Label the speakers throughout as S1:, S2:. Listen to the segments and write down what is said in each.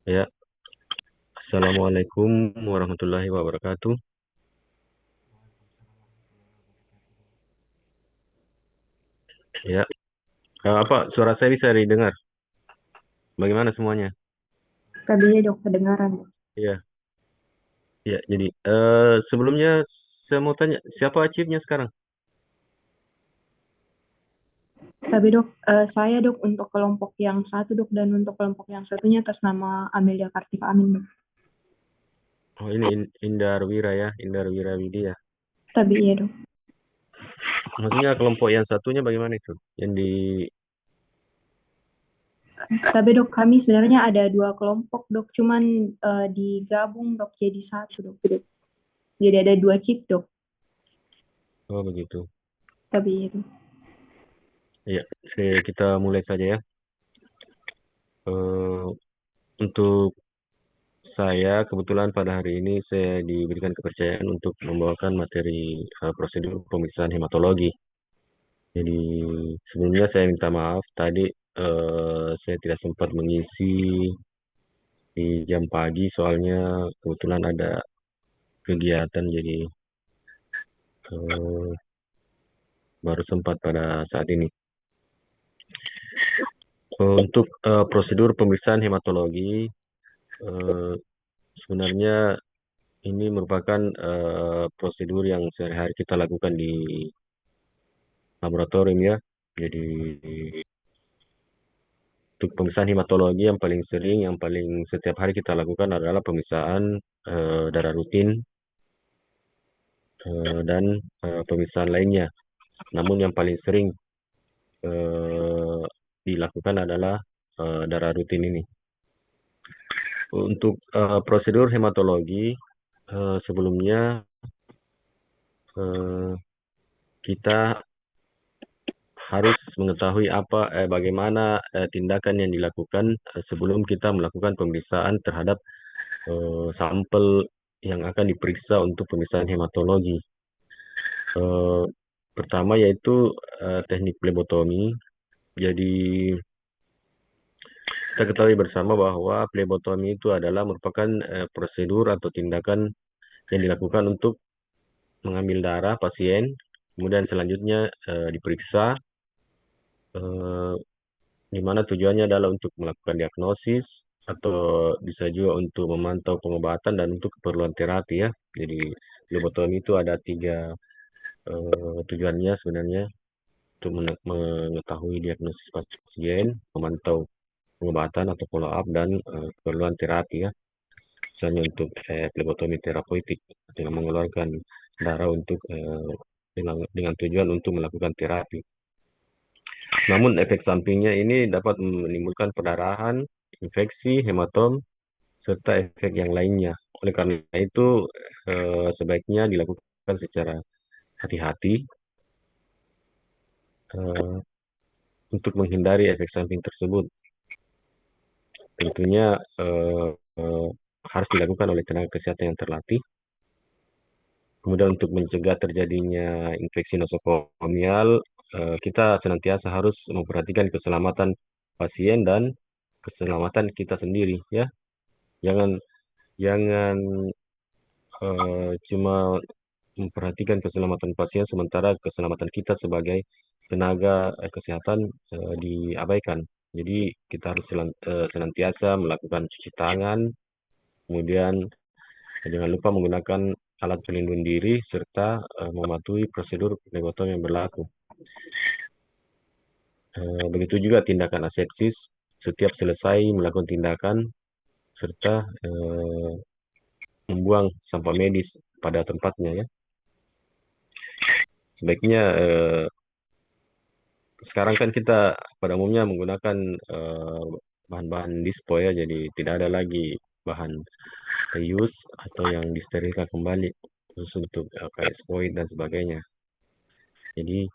S1: Ya, Assalamualaikum warahmatullahi wabarakatuh. Ya, apa suara saya bisa didengar? Bagaimana semuanya?
S2: Tadinya dok kedengaran.
S1: Iya, iya. Jadi sebelumnya saya mau tanya, siapa achieve-nya sekarang?
S2: Tapi dok, saya dok untuk kelompok yang satu dok dan untuk kelompok yang satunya atas nama Amelia Kartika Amin dok.
S1: Oh ini Indar Wira ya, Indar Wira Widya.
S2: Tapi iya dok.
S1: Maksudnya kelompok yang satunya bagaimana itu? Yang di
S2: Tapi dok kami sebenarnya ada dua kelompok dok, cuman digabung dok jadi satu dok. Jadi ada dua chip dok.
S1: oh begitu.
S2: Tapi iya dok.
S1: Iya, kita mulai saja ya. Eh, untuk saya kebetulan pada hari ini saya diberikan kepercayaan untuk membawakan materi prosedur pemeriksaan hematologi. Jadi sebelumnya saya minta maaf tadi saya tidak sempat mengisi di jam pagi soalnya kebetulan ada kegiatan jadi eh, baru sempat pada saat ini. Untuk prosedur pemeriksaan hematologi eh, sebenarnya ini merupakan prosedur yang sehari-hari kita lakukan di laboratorium ya. Jadi untuk pemeriksaan hematologi yang paling sering, yang paling setiap hari kita lakukan adalah pemeriksaan darah rutin dan pemeriksaan lainnya. Namun yang paling sering dilakukan adalah darah rutin ini. Untuk prosedur hematologi, sebelumnya eh, kita harus mengetahui bagaimana tindakan yang dilakukan sebelum kita melakukan pemeriksaan terhadap sampel yang akan diperiksa untuk pemeriksaan hematologi. Eh, Pertama yaitu teknik flebotomi. Jadi kita ketahui bersama bahwa flebotomi itu adalah merupakan prosedur atau tindakan yang dilakukan untuk mengambil darah pasien, kemudian selanjutnya diperiksa, eh, di mana tujuannya adalah untuk melakukan diagnosis atau bisa juga untuk memantau pengobatan dan untuk keperluan terapi ya. Jadi flebotomi itu ada tiga tujuannya sebenarnya untuk mengetahui diagnosis pasien, memantau pengobatan atau follow up dan keperluan terapi ya. Misalnya untuk flebotomi terapeutik dengan mengeluarkan darah untuk dengan tujuan untuk melakukan terapi. Namun efek sampingnya ini dapat menimbulkan perdarahan, infeksi, hematom, serta efek yang lainnya. Oleh karena itu sebaiknya dilakukan secara hati-hati eh, untuk menghindari efek samping tersebut. Tentunya eh, eh, harus dilakukan oleh tenaga kesehatan yang terlatih. Kemudian untuk mencegah terjadinya infeksi nosokomial, kita senantiasa harus memperhatikan keselamatan pasien dan keselamatan kita sendiri ya. Jangan jangan cuma memperhatikan keselamatan pasien sementara keselamatan kita sebagai tenaga kesehatan diabaikan. Jadi kita harus senantiasa melakukan cuci tangan, kemudian jangan lupa menggunakan alat pelindung diri serta mematuhi prosedur phlebotomi yang berlaku. Begitu juga tindakan asepsis setiap selesai melakukan tindakan serta membuang sampah medis pada tempatnya ya. Sebaiknya sekarang kan kita pada umumnya menggunakan bahan-bahan dispo ya, jadi tidak ada lagi bahan reuse atau yang disterilkan kembali khusus untuk kayak spoid dan sebagainya. Jadi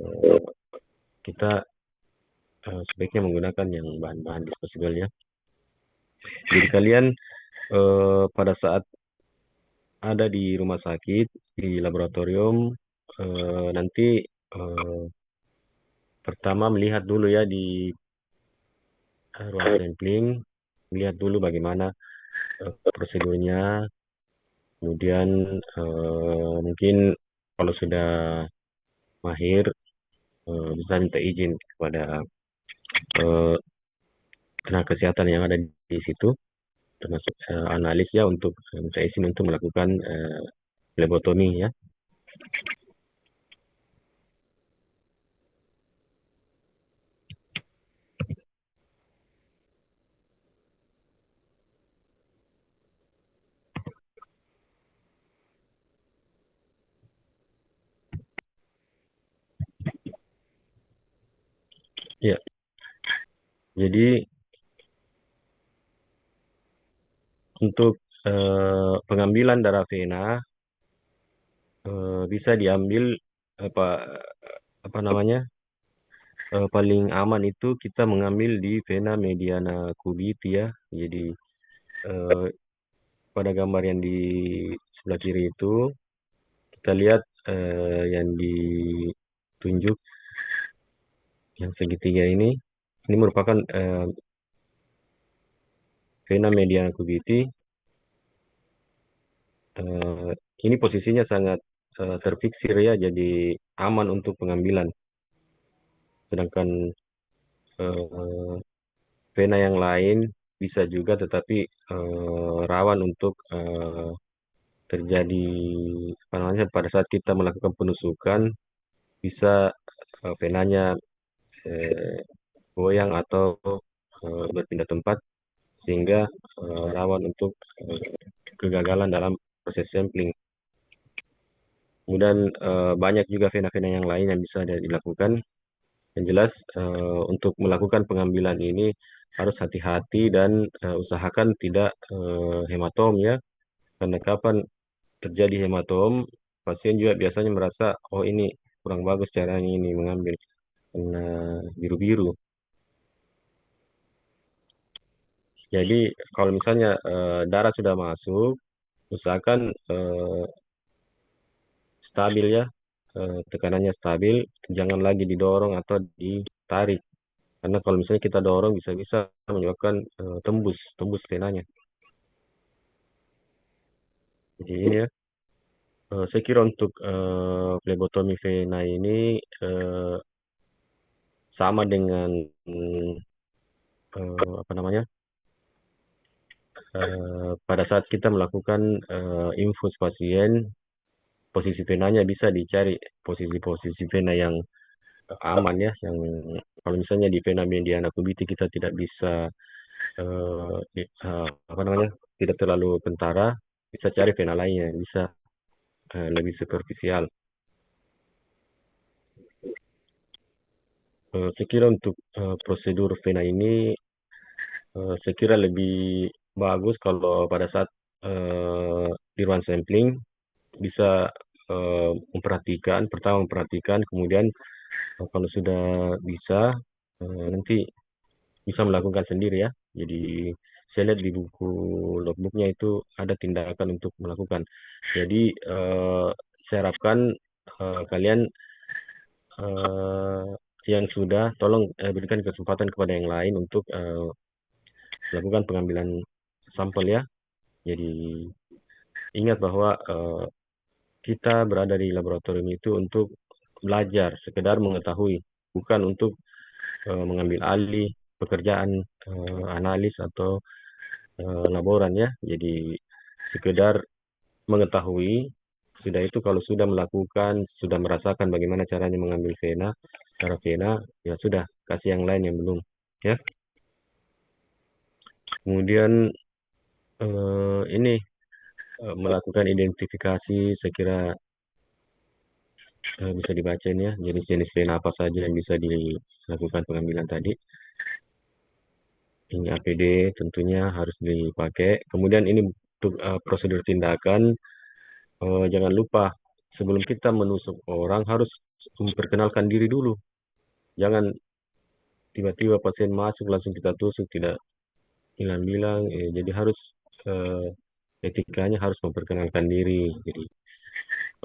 S1: eh, kita sebaiknya menggunakan yang bahan-bahan disposable ya. Jadi kalian pada saat ada di rumah sakit di laboratorium nanti eh, pertama melihat dulu ya di ruang sampling lihat dulu bagaimana prosedurnya, kemudian mungkin kalau sudah mahir bisa minta izin kepada eh, tenaga kesehatan yang ada di situ, termasuk analis ya untuk minta izin untuk melakukan flebotomi ya. Ya, jadi untuk pengambilan darah vena bisa diambil apa apa namanya paling aman itu kita mengambil di vena mediana cubitis ya. Jadi eh, pada gambar yang di sebelah kiri itu kita lihat yang ditunjuk yang segitiga ini merupakan vena mediana cubitis. Eh, ini posisinya sangat terfiksir ya, jadi aman untuk pengambilan. Sedangkan eh, vena yang lain bisa juga, tetapi rawan untuk terjadi apa namanya pada saat kita melakukan penusukan bisa venanya eh, goyang atau berpindah tempat sehingga rawan untuk eh, kegagalan dalam proses sampling. Kemudian banyak juga vena-vena yang lain yang bisa dilakukan. Yang jelas untuk melakukan pengambilan ini harus hati-hati dan usahakan tidak hematom ya. Karena kapan terjadi hematom, pasien juga biasanya merasa, oh ini kurang bagus caranya ini mengambil karena biru-biru. Jadi kalau misalnya darah sudah masuk, usahakan stabil ya, tekanannya stabil, jangan lagi didorong atau ditarik. Karena kalau misalnya kita dorong bisa-bisa menyebabkan tembus, tembus venanya. Jadi ini ya, saya kira untuk flebotomi vena ini sama dengan apa namanya, pada saat kita melakukan infus pasien, posisi venanya bisa dicari posisi-posisi vena yang aman ya, yang kalau misalnya di vena mediana cubitis kita tidak bisa apa namanya, tidak terlalu kentara, bisa cari vena lainnya, bisa lebih superficial. Saya kira untuk prosedur vena ini saya kira lebih bagus kalau pada saat di ruang sampling bisa memperhatikan, pertama memperhatikan, kemudian kalau sudah bisa nanti bisa melakukan sendiri ya. Jadi saya lihat di buku logbooknya itu ada tindakan untuk melakukan. Jadi saya harapkan kalian eh, yang sudah tolong berikan kesempatan kepada yang lain untuk melakukan pengambilan sampel ya. Jadi ingat bahwa kita berada di laboratorium itu untuk belajar, sekedar mengetahui, bukan untuk mengambil alih pekerjaan analis atau laboran ya. Jadi sekedar mengetahui, sudah itu kalau sudah melakukan, sudah merasakan bagaimana caranya mengambil vena, cara vena, ya sudah, kasih yang lain yang belum. Ya, kemudian ini melakukan identifikasi, saya kira bisa dibaca ini ya, jenis-jenis vena apa saja yang bisa dilakukan pengambilan tadi. Ini APD tentunya harus dipakai. Kemudian ini untuk prosedur tindakan, jangan lupa sebelum kita menusuk orang harus memperkenalkan diri dulu. Jangan tiba-tiba pasien masuk langsung kita tusuk, tidak bilang-bilang. Jadi harus eh, etikanya harus memperkenalkan diri. Jadi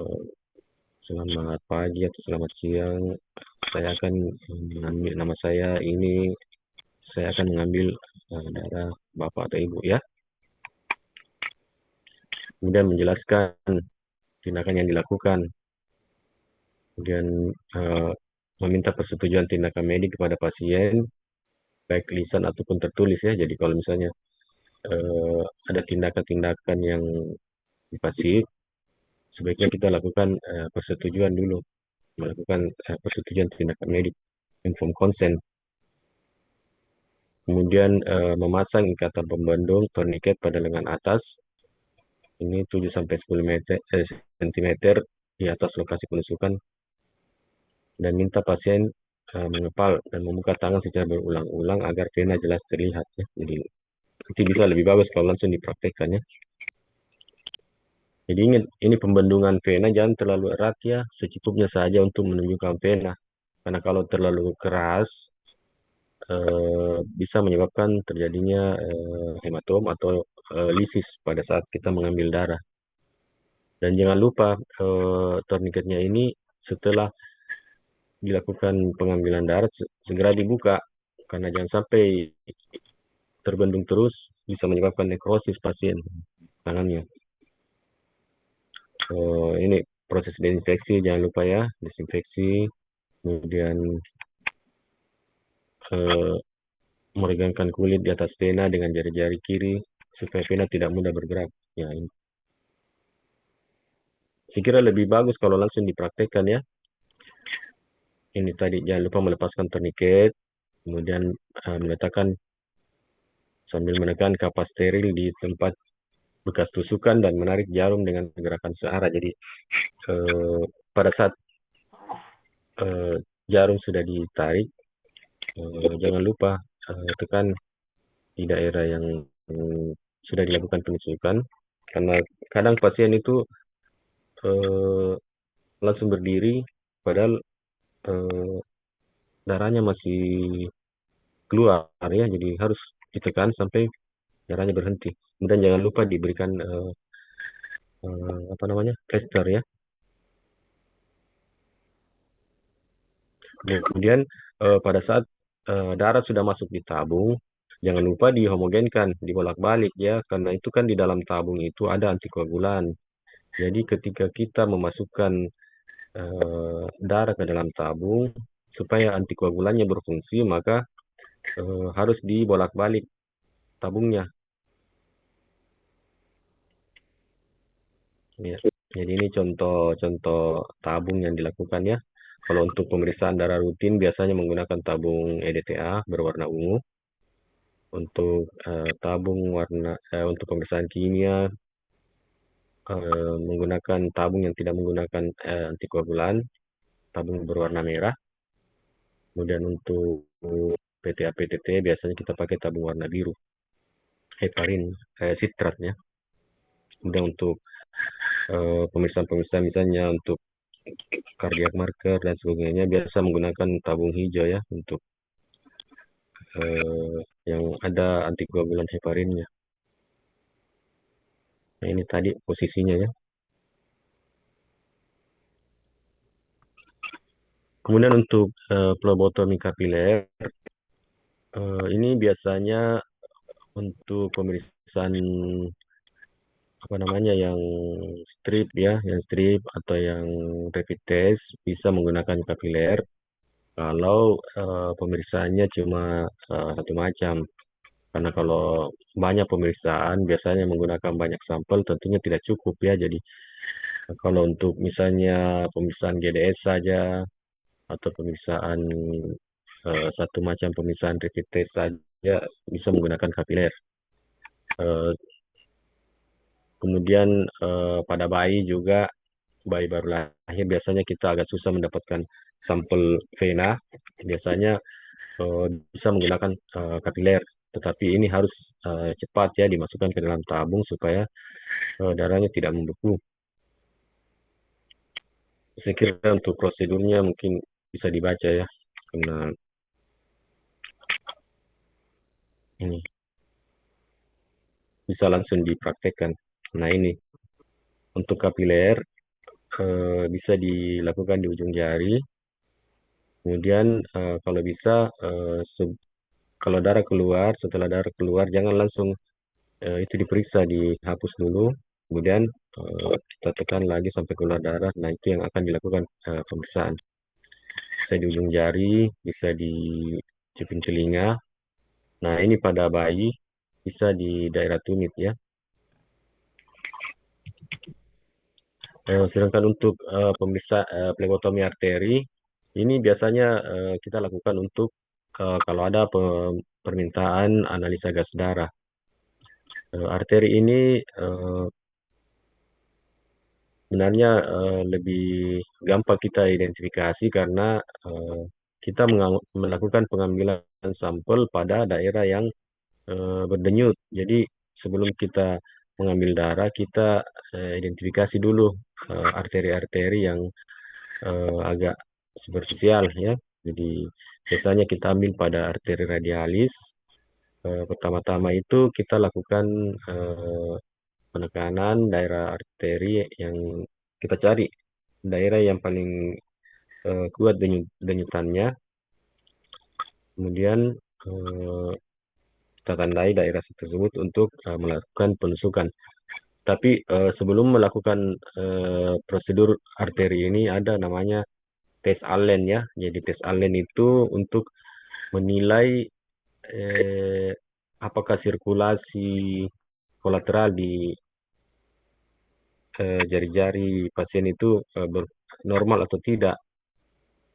S1: eh, selamat pagi atau selamat siang. Saya akan mengambil nama saya ini. saya akan mengambil darah bapak atau ibu ya. Kemudian menjelaskan tindakan yang dilakukan. Kemudian meminta persetujuan tindakan medik kepada pasien, baik lisan ataupun tertulis ya. Jadi kalau misalnya ada tindakan-tindakan yang invasif, sebaiknya kita lakukan persetujuan dulu, melakukan persetujuan tindakan medik, informed consent. Kemudian memasang ikatan pembendung tourniquet pada lengan atas, ini 7 sampai 10 cm di atas lokasi penusukan, dan minta pasien mengepal dan membuka tangan secara berulang-ulang agar vena jelas terlihat ya. Jadi nanti bisa lebih bagus kalau langsung dipraktekkan ya. Jadi ingat, ini pembendungan vena jangan terlalu erat ya, secukupnya saja untuk menunjukkan vena. Karena kalau terlalu keras, bisa menyebabkan terjadinya hematom atau lisis pada saat kita mengambil darah. Dan jangan lupa tourniquetnya ini setelah dilakukan pengambilan darah segera dibuka, karena jangan sampai terbendung terus bisa menyebabkan nekrosis pasien tangannya. Ini proses desinfeksi jangan lupa ya, desinfeksi. Kemudian meregangkan kulit di atas vena dengan jari-jari kiri supaya vena tidak mudah bergerak. Ya, ini. Saya kira lebih bagus kalau langsung dipraktekkan ya. Ini tadi jangan lupa melepaskan tourniquet, kemudian meletakkan sambil menekan kapas steril di tempat bekas tusukan dan menarik jarum dengan gerakan searah. Jadi pada saat jarum sudah ditarik, jangan lupa tekan di daerah yang sudah dilakukan penusukan, karena kadang pasien itu langsung berdiri padahal darahnya masih keluar ya, jadi harus ditekan sampai darahnya berhenti. Kemudian jangan lupa diberikan apa namanya, plester ya. Kemudian pada saat darah sudah masuk di tabung, jangan lupa dihomogenkan, dibolak-balik ya, karena itu kan di dalam tabung itu ada antikoagulan. Jadi ketika kita memasukkan darah ke dalam tabung, supaya antikoagulannya berfungsi, maka harus dibolak-balik tabungnya. Ya. Jadi ini contoh-contoh tabung yang dilakukan ya. Kalau untuk pemeriksaan darah rutin biasanya menggunakan tabung EDTA berwarna ungu. Untuk untuk pemeriksaan kimia menggunakan tabung yang tidak menggunakan antikoagulan, tabung berwarna merah. Kemudian untuk PTA-PTT biasanya kita pakai tabung warna biru, heparin, sitrat ya. Kemudian untuk pemeriksaan-pemeriksaan misalnya untuk cardiac marker dan sebagainya biasa menggunakan tabung hijau ya, untuk yang ada antikoagulan heparinnya. Nah, ini tadi posisinya ya. Kemudian untuk phlebotomi kapiler, ini biasanya untuk pemeriksaan apa namanya, yang strip ya, yang strip atau yang rapid test bisa menggunakan kapiler kalau pemeriksaannya cuma satu macam. Karena kalau banyak pemeriksaan biasanya menggunakan banyak sampel tentunya tidak cukup ya. Jadi kalau untuk misalnya pemeriksaan GDS saja atau pemeriksaan satu macam pemeriksaan rapid test saja bisa menggunakan kapiler. Kemudian pada bayi juga, bayi baru lahir biasanya kita agak susah mendapatkan sampel vena. Biasanya bisa menggunakan kapiler, tetapi ini harus cepat ya dimasukkan ke dalam tabung supaya darahnya tidak membeku. Saya kira untuk prosedurnya mungkin bisa dibaca ya, karena ini bisa langsung dipraktekkan. Nah ini untuk kapiler bisa dilakukan di ujung jari. Kemudian kalau bisa kalau darah keluar, setelah darah keluar jangan langsung itu diperiksa, dihapus dulu, kemudian kita tekan lagi sampai keluar darah. Nah, itu yang akan dilakukan pemeriksaan. Bisa di ujung jari, bisa di cipin telinga. Nah, ini pada bayi, bisa di daerah tumit ya. Sedangkan untuk plebotomi arteri, ini biasanya kita lakukan untuk kalau ada permintaan analisa gas darah. Arteri ini sebenarnya lebih gampang kita identifikasi karena kita melakukan pengambilan sampel pada daerah yang berdenyut. Jadi sebelum kita mengambil darah, kita identifikasi dulu arteri-arteri yang agak superficial ya. Jadi biasanya kita ambil pada arteri radialis. Pertama-tama itu kita lakukan penekanan daerah arteri yang kita cari daerah yang paling kuat denyutannya. Kemudian kita tandai daerah tersebut untuk melakukan penusukan. Tapi sebelum melakukan prosedur arteri ini ada namanya tes Allen ya. Jadi tes Allen itu untuk menilai apakah sirkulasi kolateral di jari-jari pasien itu normal atau tidak.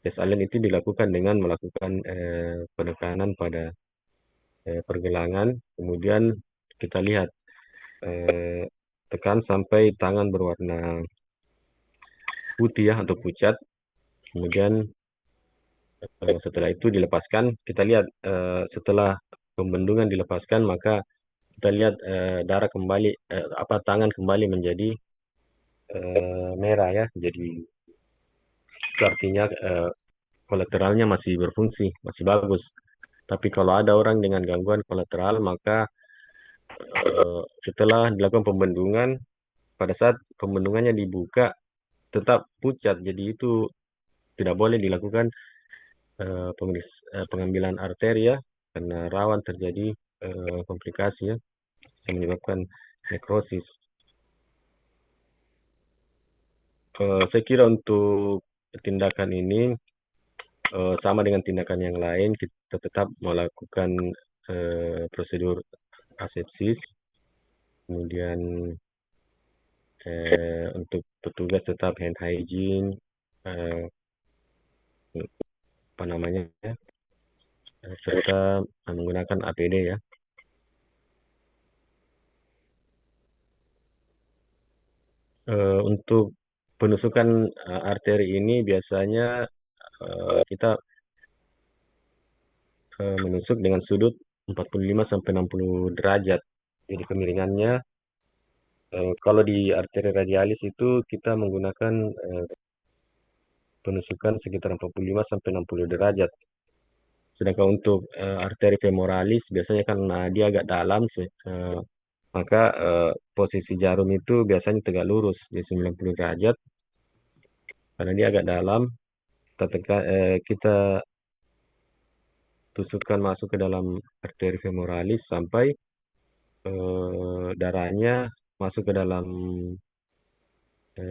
S1: Tes Allen itu dilakukan dengan melakukan penekanan pada pergelangan, kemudian kita lihat tekan sampai tangan berwarna putih ya atau pucat. Kemudian setelah itu dilepaskan, kita lihat setelah pembendungan dilepaskan, maka kita lihat darah kembali, tangan kembali menjadi merah ya. Jadi itu artinya kolateralnya masih berfungsi, masih bagus. Tapi kalau ada orang dengan gangguan kolateral, maka setelah dilakukan pembendungan, pada saat pembendungannya dibuka, tetap pucat. Jadi itu tidak boleh dilakukan pengambilan arteri ya, karena rawan terjadi komplikasi ya, yang menyebabkan nekrosis. Saya kira untuk tindakan ini sama dengan tindakan yang lain, kita tetap melakukan prosedur asepsis, kemudian untuk petugas tetap hand hygiene, apa namanya ya, serta menggunakan APD ya. Untuk penusukan arteri ini biasanya kita menusuk dengan sudut 45 sampai 60 derajat. Jadi kemiringannya kalau di arteri radialis itu kita menggunakan penusukan sekitar 45 sampai 60 derajat. Sedangkan untuk arteri femoralis biasanya karena dia agak dalam, maka posisi jarum itu biasanya tegak lurus di 90 derajat. Karena dia agak dalam, kita tusukkan masuk ke dalam arteri femoralis sampai darahnya masuk ke dalam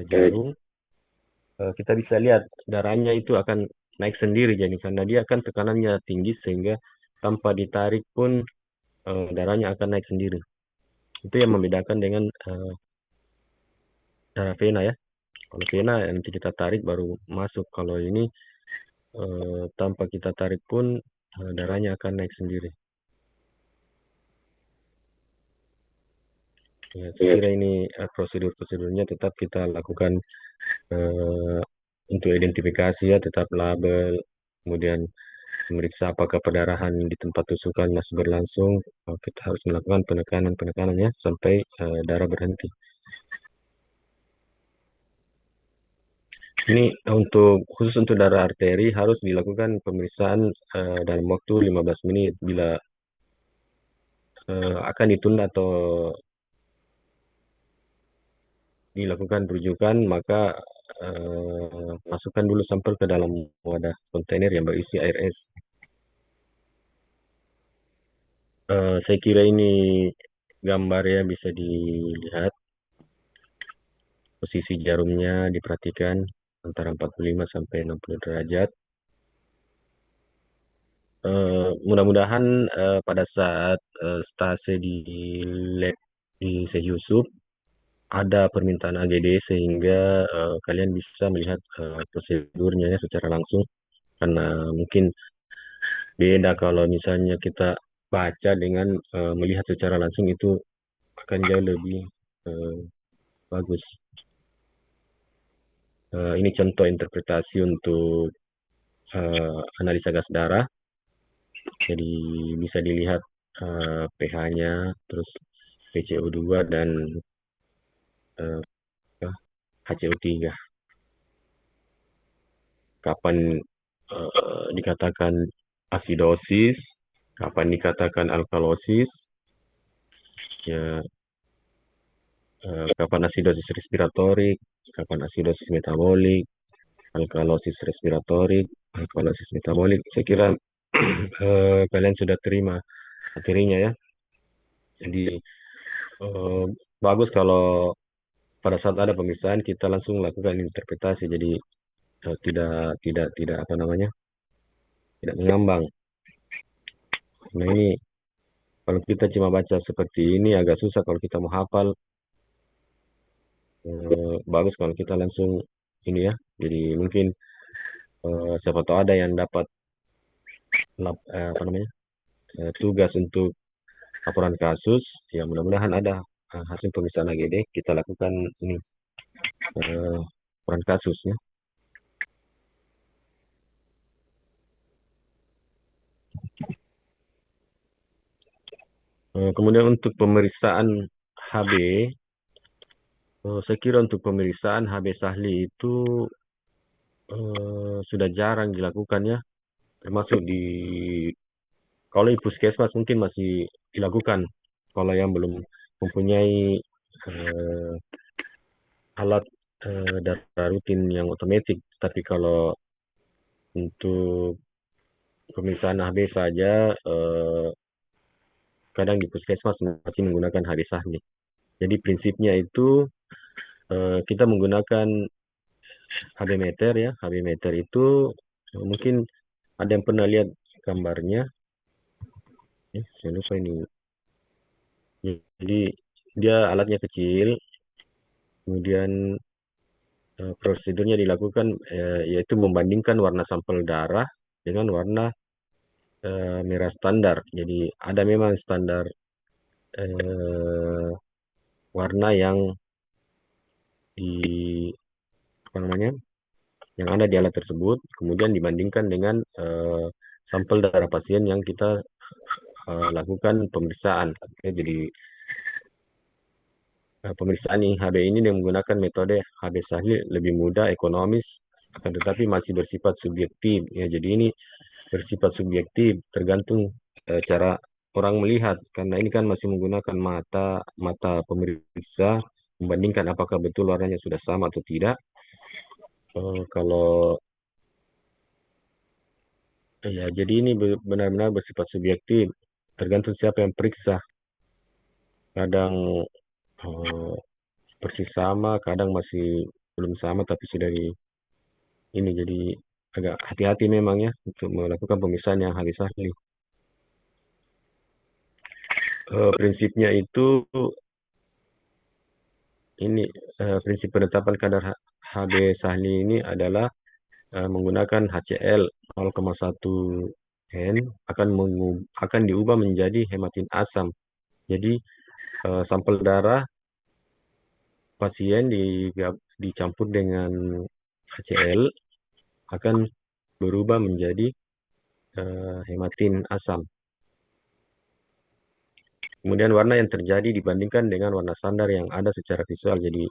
S1: jarum. Kita bisa lihat darahnya itu akan naik sendiri, jadi karena dia akan tekanannya tinggi sehingga tanpa ditarik pun darahnya akan naik sendiri. Itu yang membedakan dengan darah vena ya. Kalau vena nanti kita tarik baru masuk. Kalau ini tanpa kita tarik pun darahnya akan naik sendiri. Ya, saya kira ini prosedur-prosedurnya tetap kita lakukan untuk identifikasi ya, tetap label, kemudian memeriksa apakah perdarahan di tempat tusukan masih berlangsung. Kita harus melakukan penekanan ya sampai darah berhenti. Ini khusus untuk darah arteri harus dilakukan pemeriksaan dalam waktu 15 menit. Bila akan ditunda atau dilakukan rujukan, maka masukkan dulu sampel ke dalam wadah kontainer yang berisi air es. Saya kira ini gambar ya bisa dilihat posisi jarumnya diperhatikan antara 45 sampai 60 derajat. Mudah-mudahan pada saat stase di lab di Syekh Yusuf ada permintaan AGD sehingga kalian bisa melihat prosedurnya ya secara langsung karena mungkin beda kalau misalnya kita baca dengan melihat secara langsung itu akan jauh lebih eh, bagus. Ini contoh interpretasi untuk analisa gas darah. Jadi bisa dilihat pH-nya, terus PCO2 dan eh, HCO3. Kapan dikatakan asidosis, kapan dikatakan alkalosis, ya kapan asidosis respiratorik, kapan asidosis metabolik, alkalosis respiratorik, alkalosis metabolik. Saya kira kalian sudah terima materinya ya. Jadi eh, bagus kalau pada saat ada pemeriksaan kita langsung lakukan interpretasi. Jadi tidak apa namanya, tidak mengambang. Nah ini kalau kita cuma baca seperti ini agak susah kalau kita mau hafal. Bagus kalau kita langsung ini ya. Jadi mungkin siapa tahu ada yang dapat apa namanya tugas untuk laporan kasus. Ya mudah-mudahan ada hasil pemeriksaan AGD kita lakukan ini laporan kasusnya. Kemudian untuk pemeriksaan HB, saya kira untuk pemeriksaan HB Sahli itu sudah jarang dilakukan ya, termasuk di kalau di puskesmas mungkin masih dilakukan kalau yang belum mempunyai eh, alat data rutin yang otomatis. Tapi kalau untuk pemeriksaan HB saja, kadang di puskesmas masih menggunakan HB Sahli. Jadi prinsipnya itu kita menggunakan HB meter ya. HB meter itu mungkin ada yang pernah lihat gambarnya. Saya lupa ini. Jadi dia alatnya kecil, kemudian prosedurnya dilakukan yaitu membandingkan warna sampel darah dengan warna merah standar. Jadi ada memang standar eh, warna yang di apa namanya yang ada di alat tersebut, kemudian dibandingkan dengan sampel darah pasien yang kita lakukan pemeriksaan. Jadi pemeriksaan HB ini dengan menggunakan metode HB Sahli lebih mudah, ekonomis, akan tetapi masih bersifat subjektif. Ya, jadi ini bersifat subjektif, tergantung cara orang melihat. Karena ini kan masih menggunakan mata mata pemeriksa, membandingkan apakah betul warnanya sudah sama atau tidak. Kalau ya, jadi ini benar-benar bersifat subjektif, tergantung siapa yang periksa. Kadang eh, persis sama, kadang masih belum sama, tapi sudah di ini jadi agak hati-hati memang ya untuk melakukan pemeriksaan yang habis ahli. Prinsipnya itu ini prinsip penetapan kadar HB Sahli ini adalah menggunakan HCl 0,1 N akan diubah menjadi hematin asam. Jadi sampel darah pasien dicampur dengan HCl akan berubah menjadi hematin asam. Kemudian warna yang terjadi dibandingkan dengan warna standar yang ada secara visual. Jadi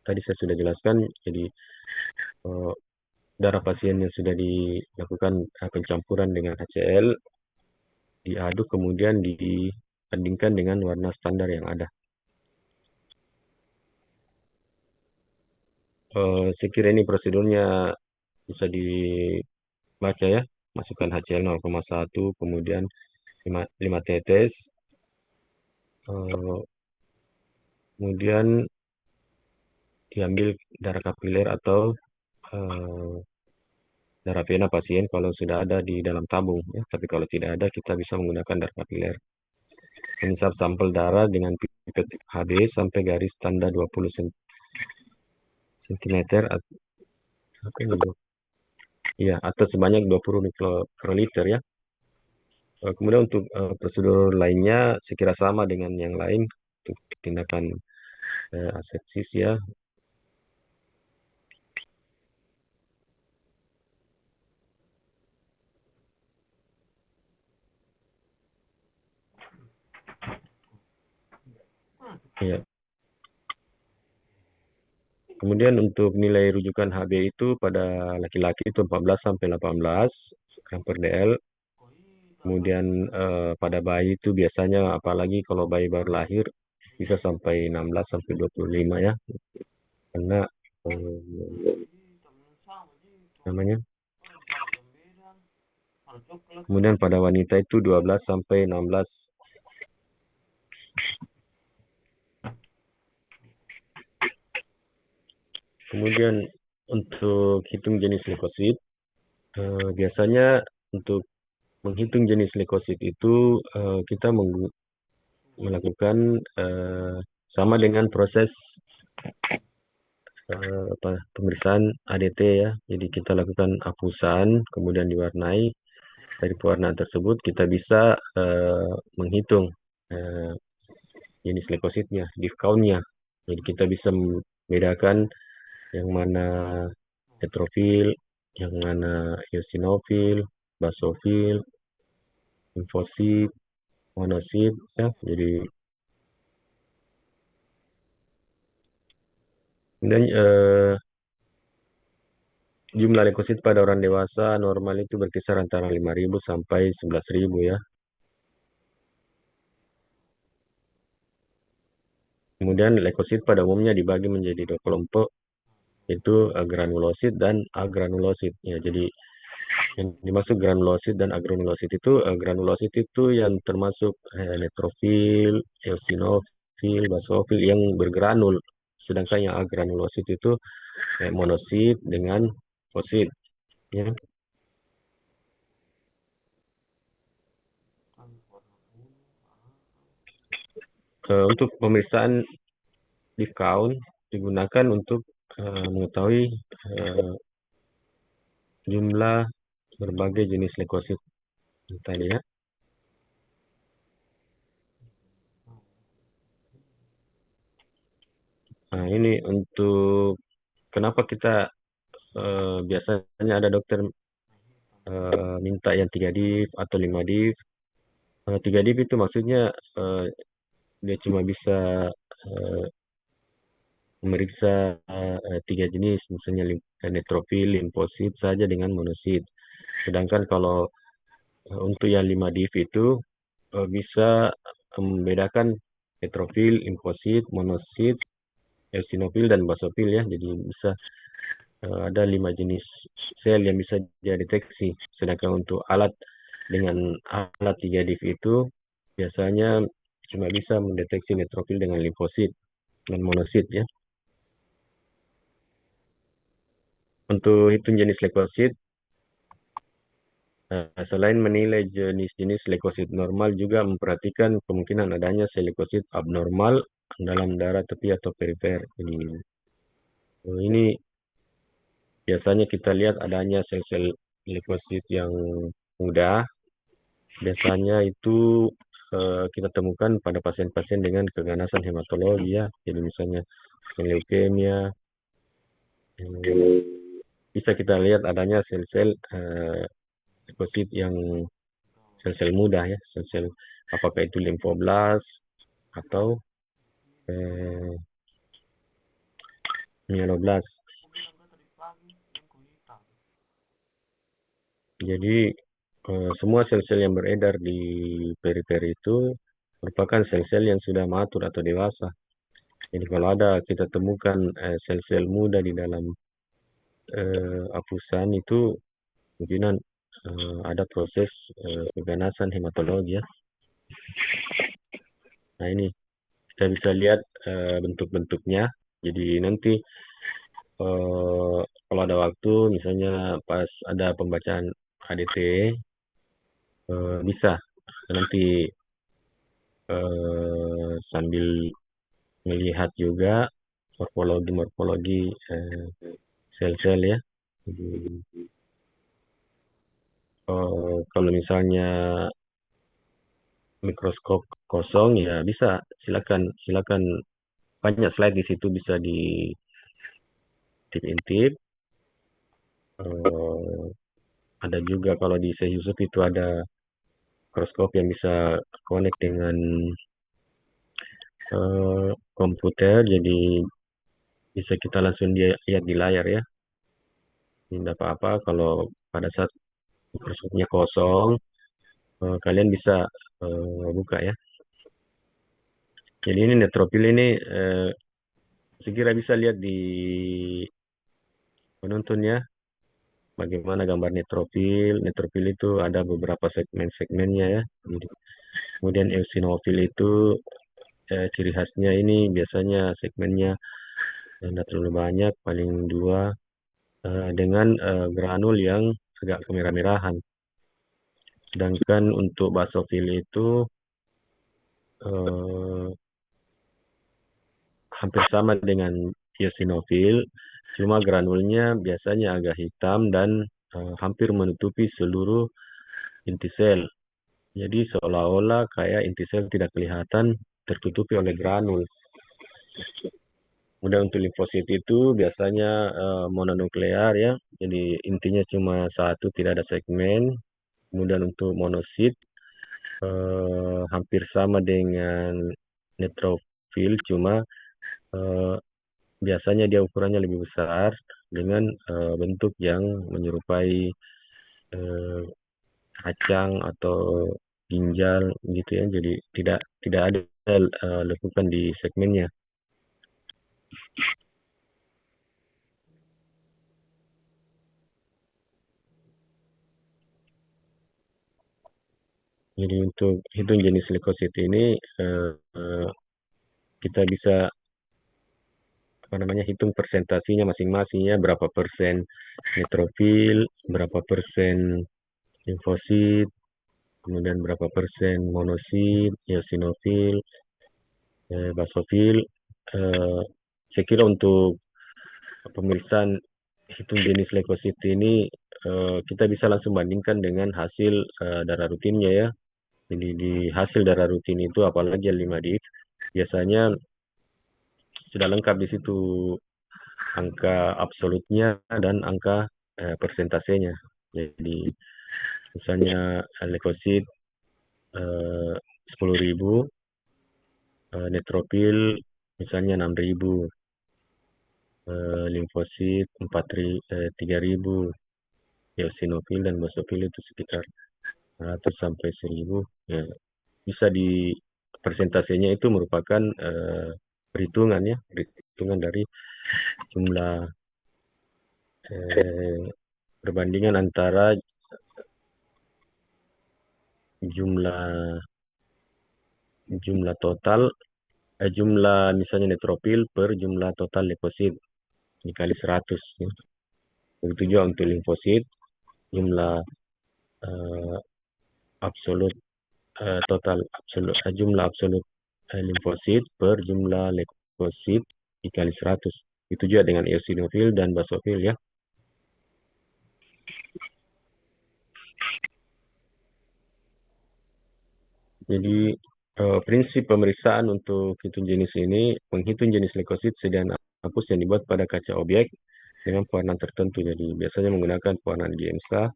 S1: tadi saya sudah jelaskan, jadi eh, darah pasien yang sudah dilakukan pencampuran dengan HCl diaduk kemudian dibandingkan dengan warna standar yang ada. Saya kira ini prosedurnya bisa dibaca ya. Masukkan HCl 0,1, kemudian 5 tetes. Eh, Kemudian diambil darah kapiler atau eh, darah vena pasien kalau sudah ada di dalam tabung ya. Tapi kalau tidak ada kita bisa menggunakan darah kapiler. Menyisap sampel darah dengan pipet HB sampai garis tanda 20 cm apa ini, Bro? Ya, atau sebanyak 20 mikroliter ya. Kemudian untuk prosedur lainnya sekira sama dengan yang lain untuk tindakan asepsis ya. Ya. Kemudian untuk nilai rujukan HB itu pada laki-laki itu 14 sampai 18 gram per dl. Kemudian pada bayi itu biasanya apalagi kalau bayi baru lahir bisa sampai 16 sampai 25 ya. Karena namanya. Kemudian pada wanita itu 12 sampai 16. Kemudian untuk hitung jenis leukosit, biasanya untuk menghitung jenis leukosit itu kita melakukan sama dengan proses pemeriksaan ADT ya. Jadi kita lakukan apusan, kemudian diwarnai. Dari pewarnaan tersebut kita bisa menghitung jenis leukositnya, diff count-nya. Jadi kita bisa membedakan yang mana neutrofil, yang mana eosinofil, basofil, limfosit, monosit ya. Jadi kemudian jumlah leukosit pada orang dewasa normal itu berkisar antara 5.000 sampai 11.000 ya. Kemudian leukosit pada umumnya dibagi menjadi 2 kelompok, yaitu granulosit dan agranulosit. Ya, jadi yang dimaksud granulosit dan agranulosit itu granulosit itu yang termasuk neutrofil, eosinofil, basofil yang bergranul. Sedangkan yang agranulosit itu monosit dengan fosit. Ya. Untuk pemeriksaan leaf count digunakan untuk mengetahui jumlah berbagai jenis leukosit tadi ya. Nah, ini untuk kenapa kita biasanya ada dokter minta yang 3 div atau 5 div. 3 div itu maksudnya dia cuma bisa uh, memeriksa 3 jenis, misalnya neutrofil, limfosit saja dengan monosit. Sedangkan kalau untuk yang 5 div itu bisa membedakan neutrofil, limfosit, monosit, eosinofil dan basofil ya. Jadi bisa ada 5 jenis sel yang bisa dia deteksi. Sedangkan untuk alat dengan alat 3 div itu biasanya cuma bisa mendeteksi neutrofil dengan limfosit dan monosit ya. Untuk hitung jenis leukosit, selain menilai jenis-jenis leukosit normal juga memperhatikan kemungkinan adanya sel leukosit abnormal dalam darah tepi atau perifer. Jadi ini biasanya kita lihat adanya sel-sel leukosit yang mudah. Biasanya itu kita temukan pada pasien-pasien dengan keganasan hematologi ya. Jadi misalnya leukemia, bisa kita lihat adanya sel-sel leukosit yang sel-sel mudah ya, sel-sel apakah itu limfoblas atau myeloblas. Jadi semua sel-sel yang beredar di periferi itu merupakan sel-sel yang sudah matur atau dewasa. Jadi kalau ada kita temukan sel-sel muda di dalam apusan itu kemungkinan ada proses keganasan hematologi ya. Nah ini kita bisa lihat bentuk-bentuknya. Jadi nanti kalau ada waktu, misalnya pas ada pembacaan HDT, bisa nanti sambil melihat juga morfologi-morfologi sel-sel ya. Jadi, kalau misalnya mikroskop kosong ya bisa, silakan silakan banyak slide di situ bisa diintip. Eh, ada juga kalau di Syekh Yusuf itu ada mikroskop yang bisa connect dengan komputer, jadi bisa kita langsung lihat di layar ya. Tidak apa-apa kalau pada saat mikroskopnya kosong, kalian bisa buka ya. Jadi ini neutropil ini segera bisa lihat di penonton ya, bagaimana gambar neutropil. Neutropil itu ada beberapa segmen-segmennya ya. Jadi, kemudian eosinofil itu ciri khasnya ini biasanya segmennya tidak terlalu banyak, paling dua, dengan granul yang agak kemerah-merahan. Sedangkan untuk basofil itu eh, hampir sama dengan eosinofil, cuma granulnya biasanya agak hitam dan hampir menutupi seluruh inti sel. Jadi seolah-olah kayak inti sel tidak kelihatan tertutupi oleh granul. Kemudian untuk limfosit itu biasanya mononuklear ya, jadi intinya cuma satu, tidak ada segmen. Kemudian untuk monosit hampir sama dengan neutrofil, cuma eh, biasanya dia ukurannya lebih besar dengan bentuk yang menyerupai eh, kacang atau ginjal gitu ya. Jadi tidak tidak ada lekukan di segmennya. Jadi untuk hitung jenis leukosit ini kita bisa apa namanya hitung persentasinya masing-masingnya, berapa persen neutrofil, berapa persen limfosit, kemudian berapa persen monosit, eosinofil, basofil. Eh, saya kira untuk pemeriksaan hitung jenis leukosit ini kita bisa langsung bandingkan dengan hasil darah rutinnya ya. Jadi di hasil darah rutin itu apalagi yang 5 biasanya sudah lengkap di situ angka absolutnya dan angka persentasenya. Jadi misalnya leukosit 10.000, neutropil misalnya 6.000, limfosit 3.000, eosinofil dan basofil itu sekitar 100 sampai 1.000. Ya, bisa di persentasenya itu merupakan perhitungan ya, perhitungan dari jumlah perbandingan antara jumlah jumlah total jumlah misalnya neutropil per jumlah total leukosit dikali 100 ya. Begitu juga untuk limfosit, jumlah eh, absolut total absolut jumlah absolut limfosit per jumlah leukosit dikali 100. Itu juga dengan eosinofil dan basofil ya. Jadi prinsip pemeriksaan untuk hitung jenis ini, menghitung jenis leukosit sediaan apus yang dibuat pada kaca objek dengan pewarnaan tertentu. Jadi biasanya menggunakan pewarnaan GMSA.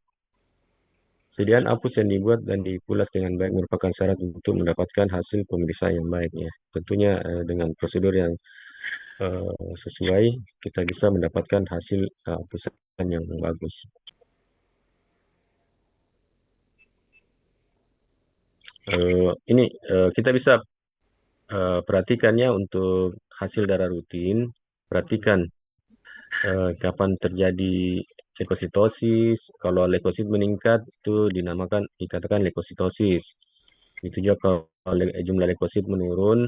S1: Sediaan apus yang dibuat dan dipulas dengan baik merupakan syarat untuk mendapatkan hasil pemeriksaan yang baik ya. Tentunya dengan prosedur yang sesuai, kita bisa mendapatkan hasil apusan yang bagus. Ini kita bisa perhatikannya untuk hasil darah rutin. Perhatikan kapan terjadi lekositosis. Kalau leukosit meningkat itu dikatakan leukositosis. Itu juga kalau jumlah leukosit menurun,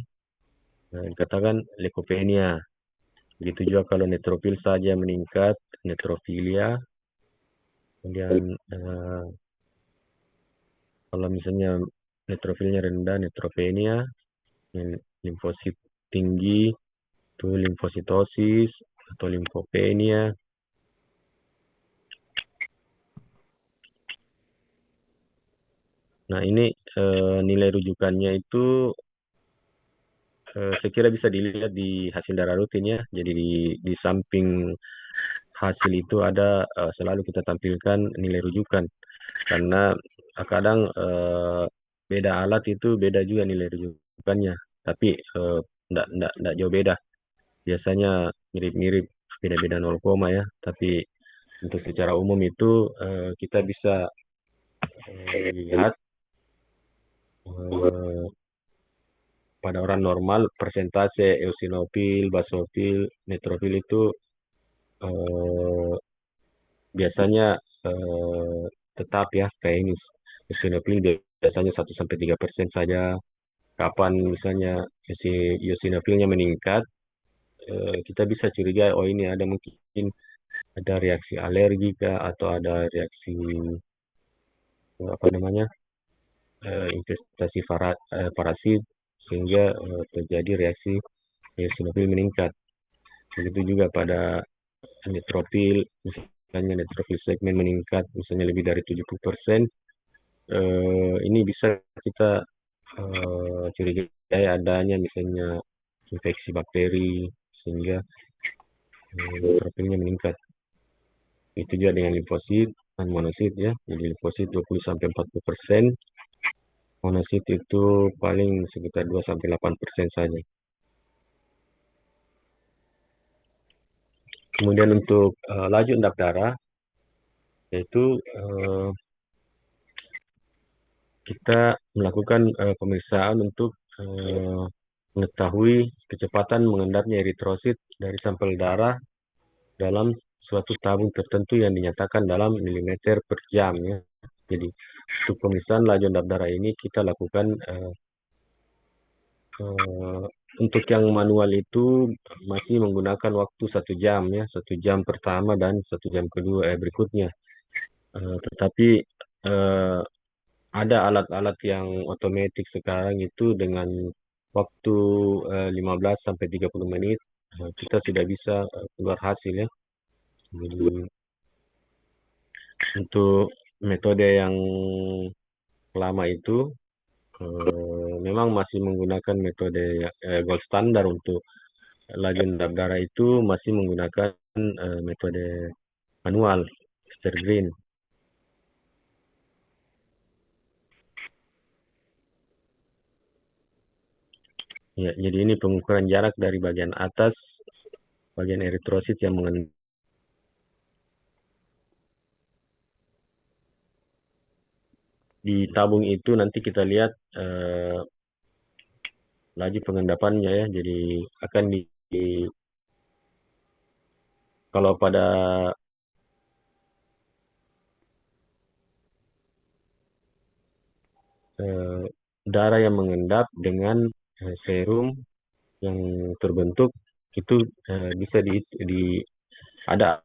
S1: dikatakan leukopenia. Begitu juga kalau neutrofil saja meningkat, neutrofilia. Kemudian kalau misalnya neutrofilnya rendah, neutropenia. Limfosit tinggi itu limfositosis atau limfopenia. Nah, ini nilai rujukannya itu saya kira bisa dilihat di hasil darah rutin ya. Jadi di samping hasil itu ada selalu kita tampilkan nilai rujukan. Karena kadang beda alat itu beda juga nilai rujukannya. Tapi enggak jauh beda. Biasanya mirip-mirip, beda-beda 0, ya. Tapi untuk secara umum itu kita bisa lihat pada orang normal persentase eosinofil, basofil, neutrofil itu biasanya tetap ya kayak ini. Eosinofil biasanya 1-3% saja. Kapan misalnya eosinofilnya meningkat, kita bisa curiga, oh ini ada mungkin ada reaksi alergi kah, atau ada reaksi apa namanya infestasi parasit, sehingga terjadi reaksi eosinofil meningkat. Begitu juga pada neutrofil, misalnya neutrofil segmen meningkat, misalnya lebih dari 70%, ini bisa kita curigai adanya misalnya infeksi bakteri, sehingga neutrofilnya meningkat. Itu juga dengan limfosit dan monosit ya. Jadi limfosit 20-40%, monosit itu paling sekitar 2-8% saja. Kemudian untuk laju endap darah, yaitu kita melakukan pemeriksaan untuk mengetahui kecepatan mengendapnya eritrosit dari sampel darah dalam suatu tabung tertentu yang dinyatakan dalam milimeter per jam ya. Jadi untuk pemeriksaan laju endap darah ini kita lakukan untuk yang manual itu masih menggunakan waktu 1 jam ya, 1 jam pertama dan 1 jam kedua berikutnya. Tetapi ada alat-alat yang otomatis sekarang itu dengan waktu 15-30 menit kita sudah bisa keluar hasil ya. Jadi untuk metode yang lama itu memang masih menggunakan metode gold standar. Untuk laju endap darah itu masih menggunakan metode manual, Green. Ya, jadi ini pengukuran jarak dari bagian atas, bagian eritrosit yang di tabung itu nanti kita lihat laju pengendapannya ya. Jadi akan kalau pada darah yang mengendap dengan serum yang terbentuk itu bisa ada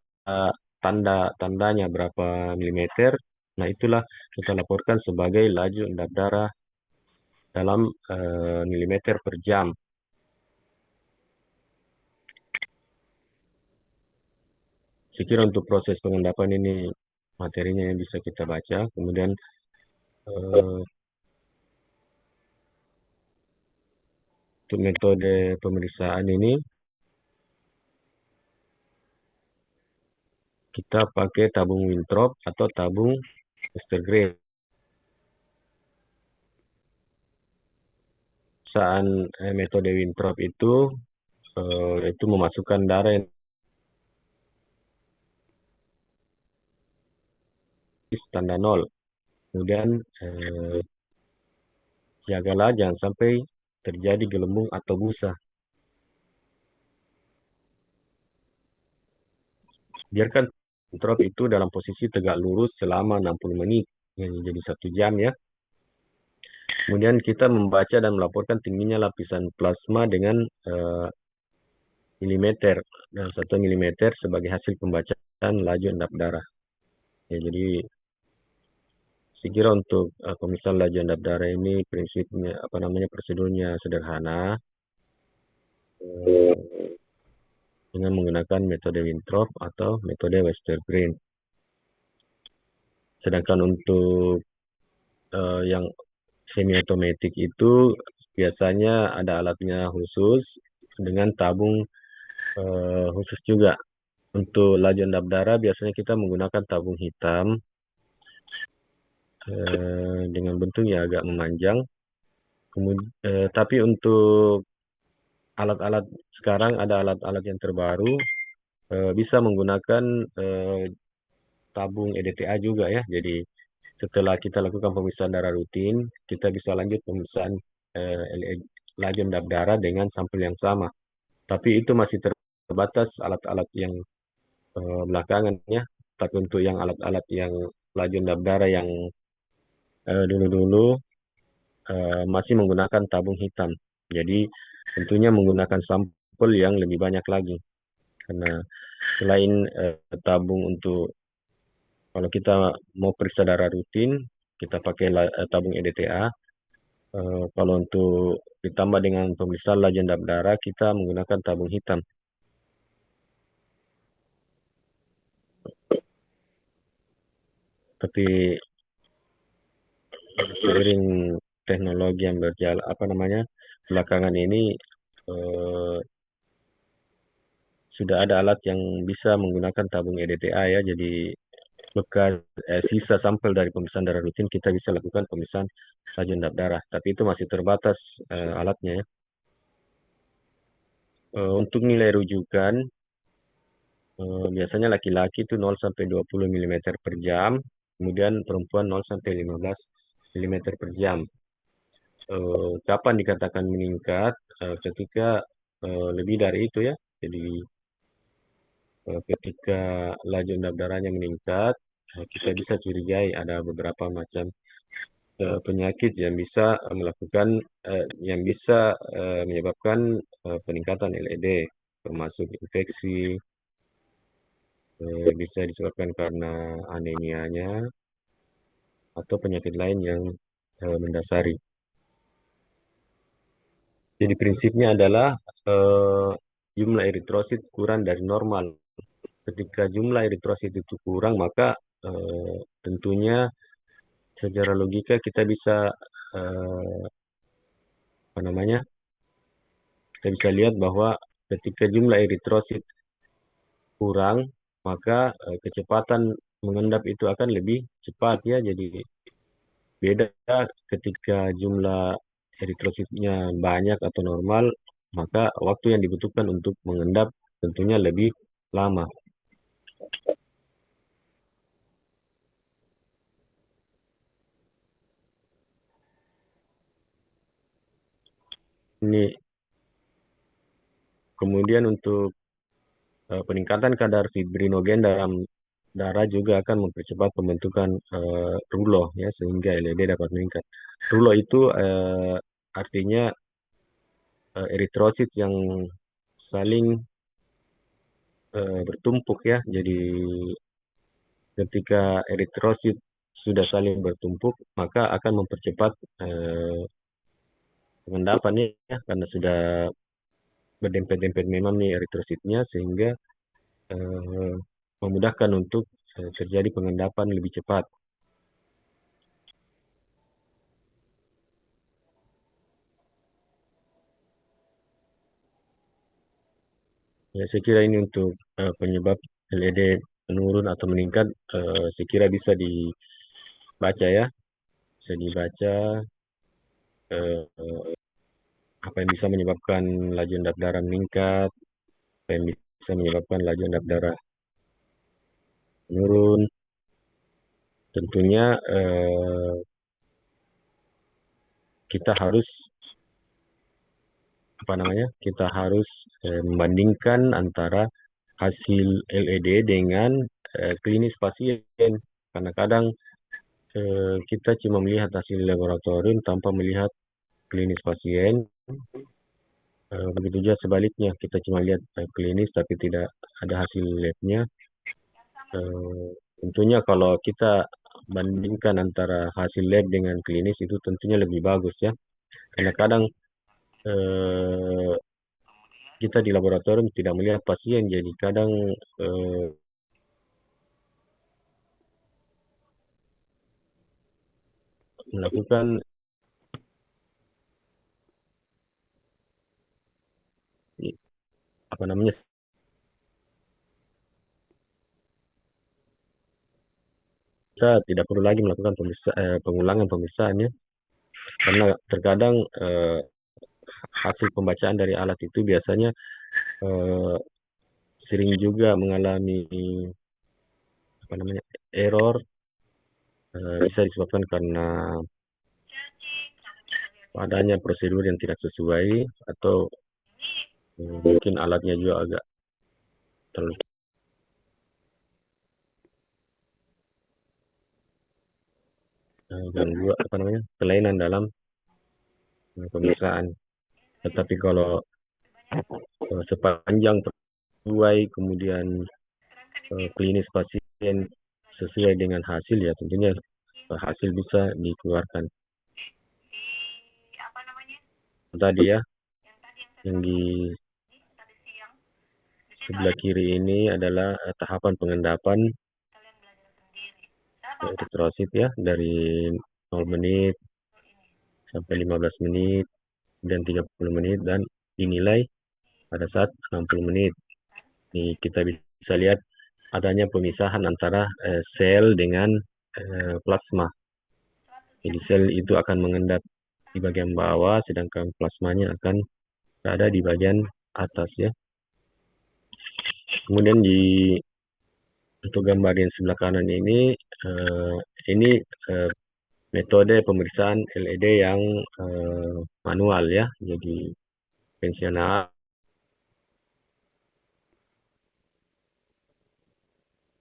S1: tanda-tandanya berapa milimeter. Nah, itulah kita laporkan sebagai laju endap darah dalam milimeter per jam. Saya kira untuk proses pengendapan ini materinya yang bisa kita baca. Kemudian untuk metode pemeriksaan ini kita pakai tabung Winthrop atau tabung Westergren. Saat metode Winthrop itu memasukkan darah yang tanda 0. Kemudian jagalah jangan sampai terjadi gelembung atau busa. Biarkan Bentrop itu dalam posisi tegak lurus selama 60 menit, jadi 1 jam ya. Kemudian kita membaca dan melaporkan tingginya lapisan plasma dengan milimeter dan 1 milimeter sebagai hasil pembacaan laju endap darah. Ya, jadi saya kira untuk pemeriksaan laju endap darah ini prinsipnya prosedurnya sederhana, eh, dengan menggunakan metode Winthrop atau metode Westergren. Sedangkan untuk yang semi otomatis itu biasanya ada alatnya khusus dengan tabung khusus juga. Untuk laju endap darah biasanya kita menggunakan tabung hitam dengan bentuk yang agak memanjang. Tapi untuk alat-alat sekarang ada alat-alat yang terbaru bisa menggunakan tabung EDTA juga ya. Jadi setelah kita lakukan pemeriksaan darah rutin, kita bisa lanjut pemeriksaan laju endap darah dengan sampel yang sama. Tapi itu masih terbatas alat-alat yang belakangan ya. Tapi untuk yang alat-alat yang laju endap darah yang dulu-dulu masih menggunakan tabung hitam. Jadi tentunya menggunakan sampel yang lebih banyak lagi. Karena selain tabung untuk kalau kita mau periksa darah rutin, kita pakai tabung EDTA. Kalau untuk ditambah dengan pemeriksaan laju endap darah, kita menggunakan tabung hitam. Tapi seiring teknologi yang berjalan, belakangan ini eh, sudah ada alat yang bisa menggunakan tabung EDTA ya. Jadi bekas sisa sampel dari pemeriksaan darah rutin kita bisa lakukan pemeriksaan laju endap darah. Tapi itu masih terbatas alatnya ya. Untuk nilai rujukan biasanya laki-laki itu 0 sampai 20 mm per jam, kemudian perempuan 0 sampai 15 mm per jam. Kapan dikatakan meningkat? Ketika lebih dari itu ya. Jadi ketika laju endap darahnya meningkat, kita bisa curigai ada beberapa macam penyakit yang bisa menyebabkan peningkatan LED, termasuk infeksi, bisa disebabkan karena anemianya atau penyakit lain yang mendasari. Jadi prinsipnya adalah jumlah eritrosit kurang dari normal. Ketika jumlah eritrosit itu kurang, maka tentunya secara logika kita bisa eh, apa namanya kita bisa lihat bahwa ketika jumlah eritrosit kurang, maka kecepatan mengendap itu akan lebih cepat ya. Jadi beda ketika jumlah eritrositnya banyak atau normal, maka waktu yang dibutuhkan untuk mengendap tentunya lebih lama. Ini kemudian untuk peningkatan kadar fibrinogen dalam darah juga akan mempercepat pembentukan rulo ya, sehingga LED dapat meningkat. Rulo itu artinya eritrosit yang saling bertumpuk ya. Jadi ketika eritrosit sudah saling bertumpuk, maka akan mempercepat pengendapannya ya, karena sudah berdempet-dempet memang nih eritrositnya, sehingga eh, memudahkan untuk terjadi pengendapan lebih cepat. Ya, saya kira ini untuk penyebab LED menurun atau meningkat, saya kira bisa dibaca ya, bisa dibaca apa yang bisa menyebabkan laju endap darah meningkat, apa yang bisa menyebabkan laju endap darah menurun. Tentunya kita harus kita harus membandingkan antara hasil LED dengan klinis pasien, karena kadang kita cuma melihat hasil laboratorium tanpa melihat klinis pasien. Begitu juga sebaliknya, kita cuma lihat klinis tapi tidak ada hasil labnya. Tentunya kalau kita bandingkan antara hasil lab dengan klinis itu tentunya lebih bagus ya. Karena kadang eh, kita di laboratorium tidak melihat pasien, jadi kadang melakukan apa namanya, kita tidak perlu lagi melakukan pengulangan pemeriksaannya, karena terkadang hasil pembacaan dari alat itu biasanya eh, sering juga mengalami apa namanya error, bisa disebabkan karena adanya prosedur yang tidak sesuai atau mungkin alatnya juga agak terlalu ganggu apa namanya kelainan dalam pemeriksaan. Tetapi kalau sepanjang sesuai, kemudian klinis pasien sesuai dengan hasil, ya tentunya hasil bisa dikeluarkan. Tadi ya, yang di sebelah kiri ini adalah tahapan pengendapan eritrosit ya, dari 0 menit sampai 15 menit dan 30 menit, dan dinilai pada saat 60 menit. Ini kita bisa lihat adanya pemisahan antara sel dengan plasma. Jadi sel itu akan mengendap di bagian bawah, sedangkan plasmanya akan berada di bagian atas ya. Kemudian untuk gambar yang sebelah kanan ini metode pemeriksaan LED yang manual ya. Jadi konvensional.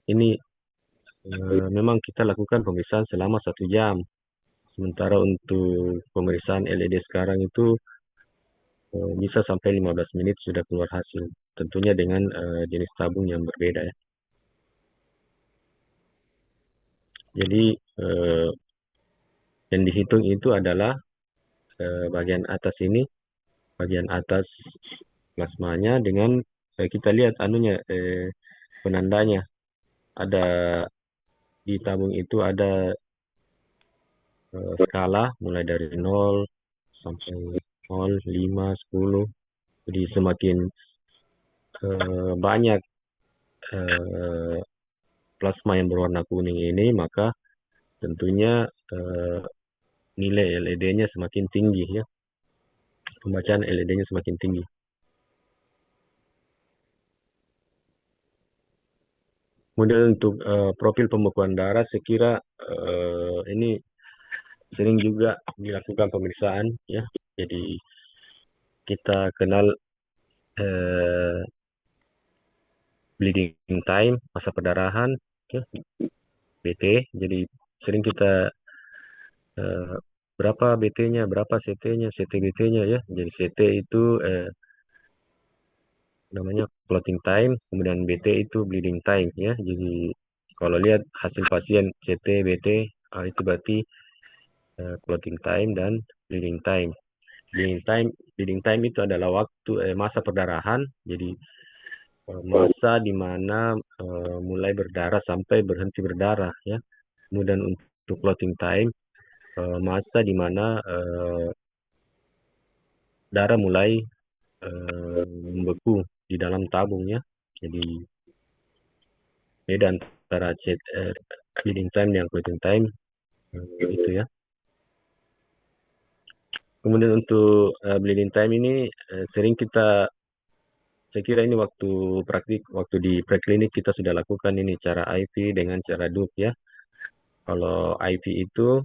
S1: Ini memang kita lakukan pemeriksaan selama 1 jam. Sementara untuk pemeriksaan LED sekarang itu bisa sampai 15 menit sudah keluar hasil. Tentunya dengan jenis tabung yang berbeda ya. Jadi yang dihitung itu adalah bagian atas ini, bagian atas plasmanya dengan kita lihat anunya penandanya. Ada di tabung itu ada skala mulai dari 0 sampai 0, 5, 10. Jadi semakin banyak plasma yang berwarna kuning ini, maka tentunya nilai LED-nya semakin tinggi ya. Pembacaan LED-nya semakin tinggi. Kemudian untuk profil pembekuan darah, saya kira ini sering juga dilakukan pemeriksaan ya. Jadi kita kenal bleeding time, masa perdarahan, ya, BT. Jadi sering kita berapa BT-nya, berapa CT-nya, CT-BT-nya ya. Jadi CT itu namanya clotting time, kemudian BT itu bleeding time ya. Jadi kalau lihat hasil pasien CT, BT, itu berarti clotting time dan bleeding time. Bleeding time itu adalah waktu masa perdarahan. Jadi masa di mana mulai berdarah sampai berhenti berdarah ya. Kemudian untuk clotting time, masa di mana darah mulai membeku di dalam tabung ya. Jadi beda antara bleeding time dan clotting time itu ya. Kemudian untuk bleeding time ini sering saya kira ini waktu di preklinik kita sudah lakukan ini cara IV dengan cara DUP ya. Kalau IV itu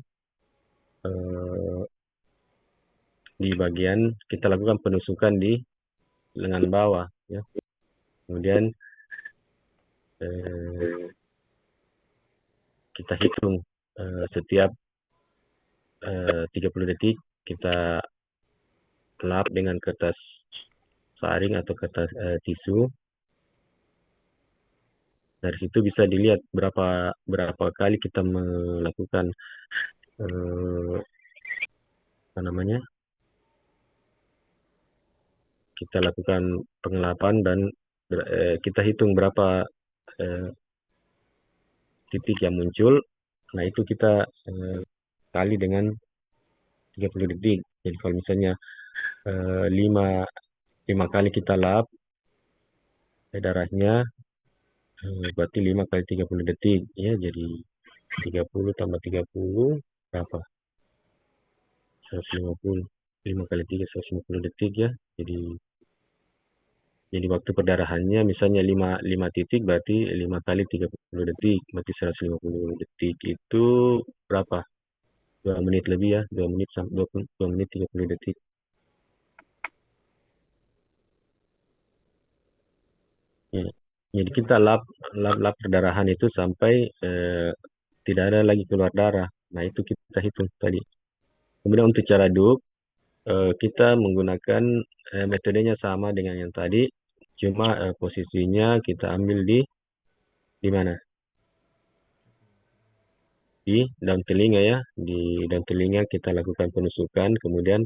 S1: di bagian kita lakukan penusukan di lengan bawah ya. Kemudian kita hitung setiap 30 detik kita lap dengan kertas saring atau kertas tisu. Dari situ bisa dilihat berapa kali kita melakukan apa namanya, kita lakukan pengelapan dan kita hitung berapa titik yang muncul. Nah itu kita kali dengan 30 detik. Jadi kalau misalnya 5 kali kita lap darahnya, berarti 5 kali 30 detik ya, jadi 30 tambah 30 berapa, 150, 5 kali 3 150 detik ya. Jadi waktu perdarahannya misalnya 5 titik, berarti 5 kali 30 detik, berarti 150 detik itu berapa? 2 menit lebih ya, 2 menit sampai 2 menit 30 detik. Ya. Jadi kita lap perdarahan itu sampai tidak ada lagi keluar darah. Nah itu kita hitung tadi. Kemudian untuk cara aduk, kita menggunakan metodenya sama dengan yang tadi, cuma posisinya kita ambil di mana? Di daun telinga ya. Di daun telinga kita lakukan penusukan, kemudian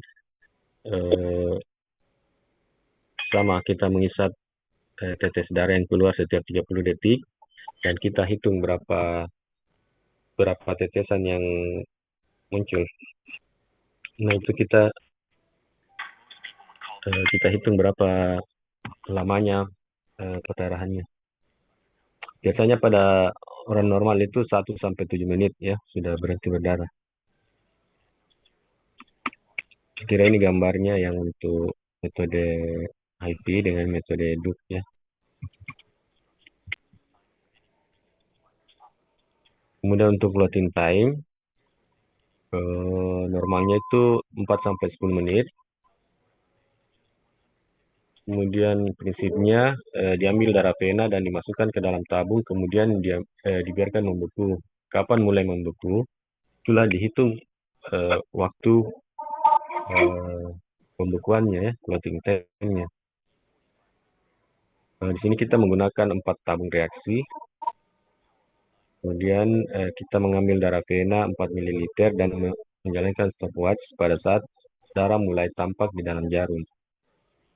S1: sama kita mengisap tetes darah yang keluar setiap 30 detik, dan kita hitung berapa tetesan yang muncul. Nah itu kita hitung berapa lamanya perdarahannya. Biasanya pada orang normal itu 1 sampai 7 menit ya sudah berhenti berdarah. Kira ini gambarnya yang untuk metode IP dengan metode DUK ya. Kemudian untuk clotting time, normalnya itu 4 sampai 10 menit. Kemudian prinsipnya diambil darah pena dan dimasukkan ke dalam tabung, kemudian dibiarkan membeku. Kapan mulai membeku? Itulah dihitung waktu pembekuannya ya, clotting time-nya. Di sini kita menggunakan 4 tabung reaksi. Kemudian kita mengambil darah vena 4 ml dan menjalankan stopwatch pada saat darah mulai tampak di dalam jarum.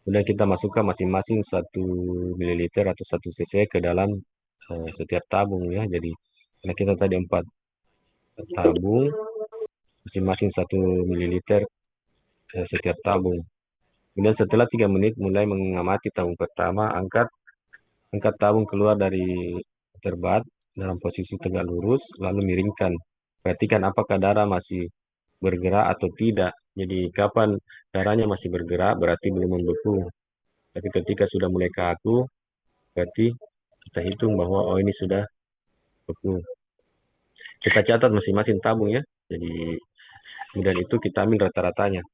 S1: Kemudian kita masukkan masing-masing 1 ml atau 1 cc ke dalam setiap tabung ya. Jadi karena kita tadi 4 tabung, masing-masing 1 ml setiap tabung. Kemudian setelah 3 menit mulai mengamati tabung pertama, angkat tabung keluar dari terbat dalam posisi tegak lurus, lalu miringkan. Perhatikan apakah darah masih bergerak atau tidak. Jadi kapan darahnya masih bergerak berarti belum membeku. Tapi ketika sudah mulai kaku, berarti kita hitung bahwa oh ini sudah beku. Kita catat masing-masing tabung ya. Jadi kemudian itu kita ambil rata-ratanya.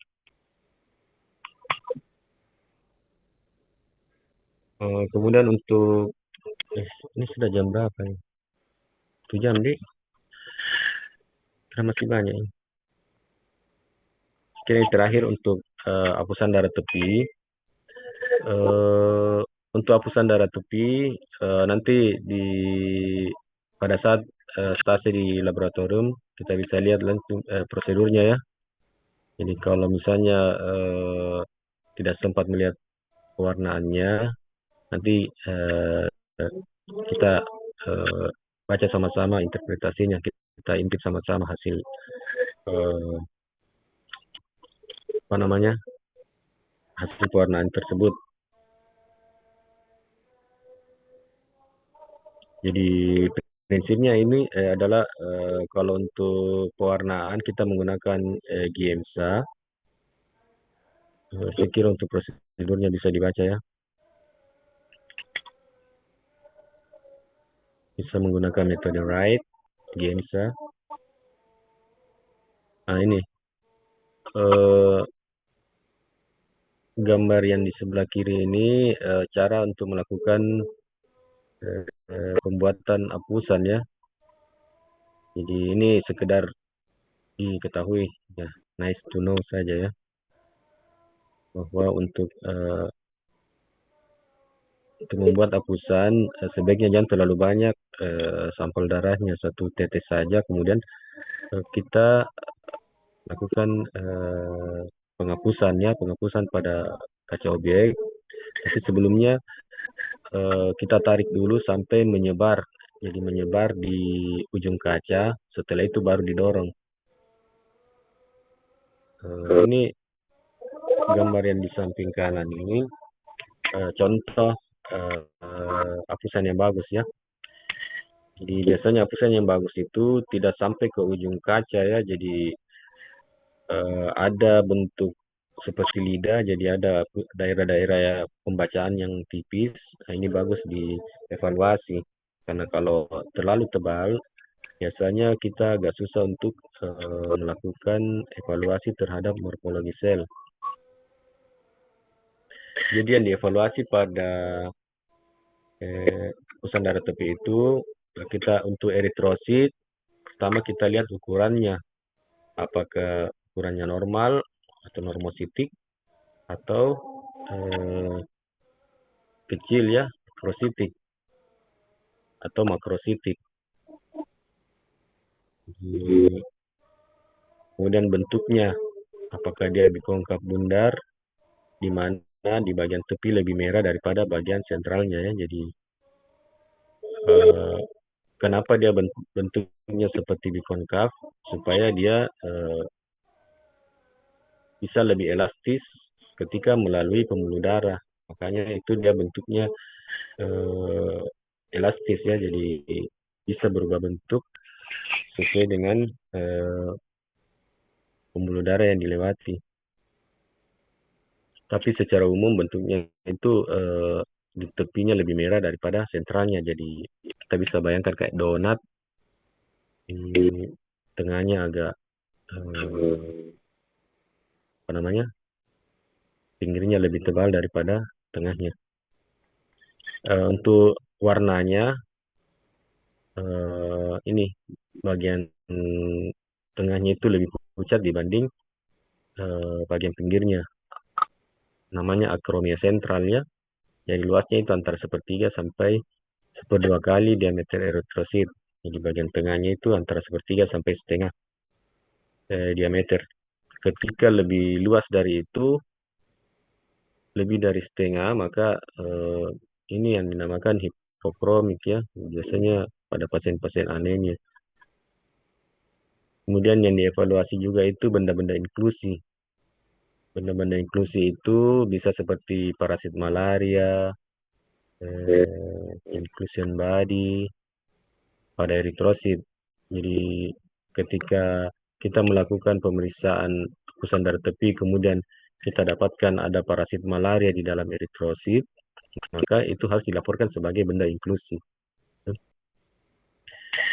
S1: Kemudian untuk ini sudah jam berapa ya? 1 jam deh. Karena masih banyak ini. Oke, terakhir untuk hapusan darah tepi. Untuk hapusan darah tepi nanti pada saat stase di laboratorium kita bisa lihat langsung prosedurnya ya. Jadi kalau misalnya tidak sempat melihat pewarnaannya, nanti kita baca sama-sama interpretasinya, kita intip sama-sama hasil apa namanya, hasil pewarnaan tersebut. Jadi prinsipnya ini adalah kalau untuk pewarnaan kita menggunakan GIMSA. Saya kira untuk prosedurnya bisa dibaca ya. Bisa menggunakan metode Wright, GIMSA. Nah ini gambar yang di sebelah kiri ini cara untuk melakukan pembuatan hapusan ya. Jadi ini sekedar diketahui ya, nice to know saja ya, bahwa untuk membuat apusan sebaiknya jangan terlalu banyak sampel darahnya, satu tetes saja, kemudian kita lakukan penghapusan pada kaca objek. Tapi sebelumnya kita tarik dulu sampai menyebar, jadi menyebar di ujung kaca. Setelah itu baru didorong. Ini gambar yang di samping kanan ini contoh hapusan yang bagus ya. Jadi biasanya hapusan yang bagus itu tidak sampai ke ujung kaca ya. Jadi ada bentuk seperti lidah, jadi ada daerah-daerah ya, pembacaan yang tipis. Nah, ini bagus dievaluasi. Karena kalau terlalu tebal, biasanya kita agak susah untuk melakukan evaluasi terhadap morfologi sel. Jadi yang dievaluasi pada hapusan darah tepi itu, kita untuk eritrosit, pertama kita lihat ukurannya. Apakah ukurannya normal atau normositik atau eh, kecil ya, mikrositik atau makrositik. Kemudian bentuknya, apakah dia bikongkap bundar, di mana di bagian tepi lebih merah daripada bagian sentralnya ya. Jadi eh, kenapa dia bentuknya seperti bikongkap? Supaya dia bisa lebih elastis ketika melalui pembuluh darah. Makanya itu dia bentuknya eh, elastis ya, jadi bisa berubah bentuk sesuai dengan eh, pembuluh darah yang dilewati. Tapi secara umum bentuknya itu di tepinya lebih merah daripada sentralnya. Jadi kita bisa bayangkan kayak donat, di tengahnya agak apa namanya, pinggirnya lebih tebal daripada tengahnya. Untuk warnanya ini bagian tengahnya itu lebih pucat dibanding bagian pinggirnya. Namanya akromia sentral ya. Jadi luasnya itu antara sepertiga sampai seperdua kali diameter eritrosit. Jadi bagian tengahnya itu antara sepertiga sampai setengah diameter. Ketika lebih luas dari itu, lebih dari setengah, maka ini yang dinamakan hipokromik ya. Biasanya pada pasien-pasien anemia. Kemudian yang dievaluasi juga itu benda-benda inklusi. Benda-benda inklusi itu bisa seperti parasit malaria, inclusion body, pada eritrosit. Jadi ketika kita melakukan pemeriksaan hapusan darah tepi, kemudian kita dapatkan ada parasit malaria di dalam eritrosit, maka itu harus dilaporkan sebagai benda inklusi.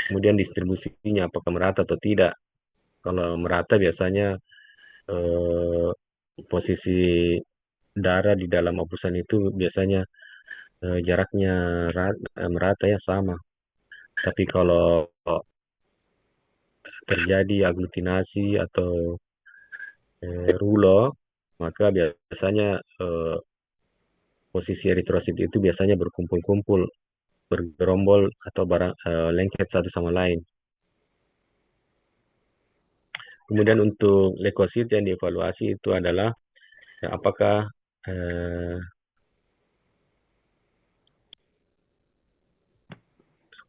S1: Kemudian distribusinya apakah merata atau tidak. Kalau merata biasanya eh, posisi darah di dalam hapusan itu biasanya jaraknya merata ya, sama. Tapi kalau terjadi aglutinasi atau rulo, maka biasanya posisi eritrosit itu biasanya berkumpul-kumpul, bergerombol atau lengket satu sama lain. Kemudian untuk leukosit yang dievaluasi itu adalah ya, apakah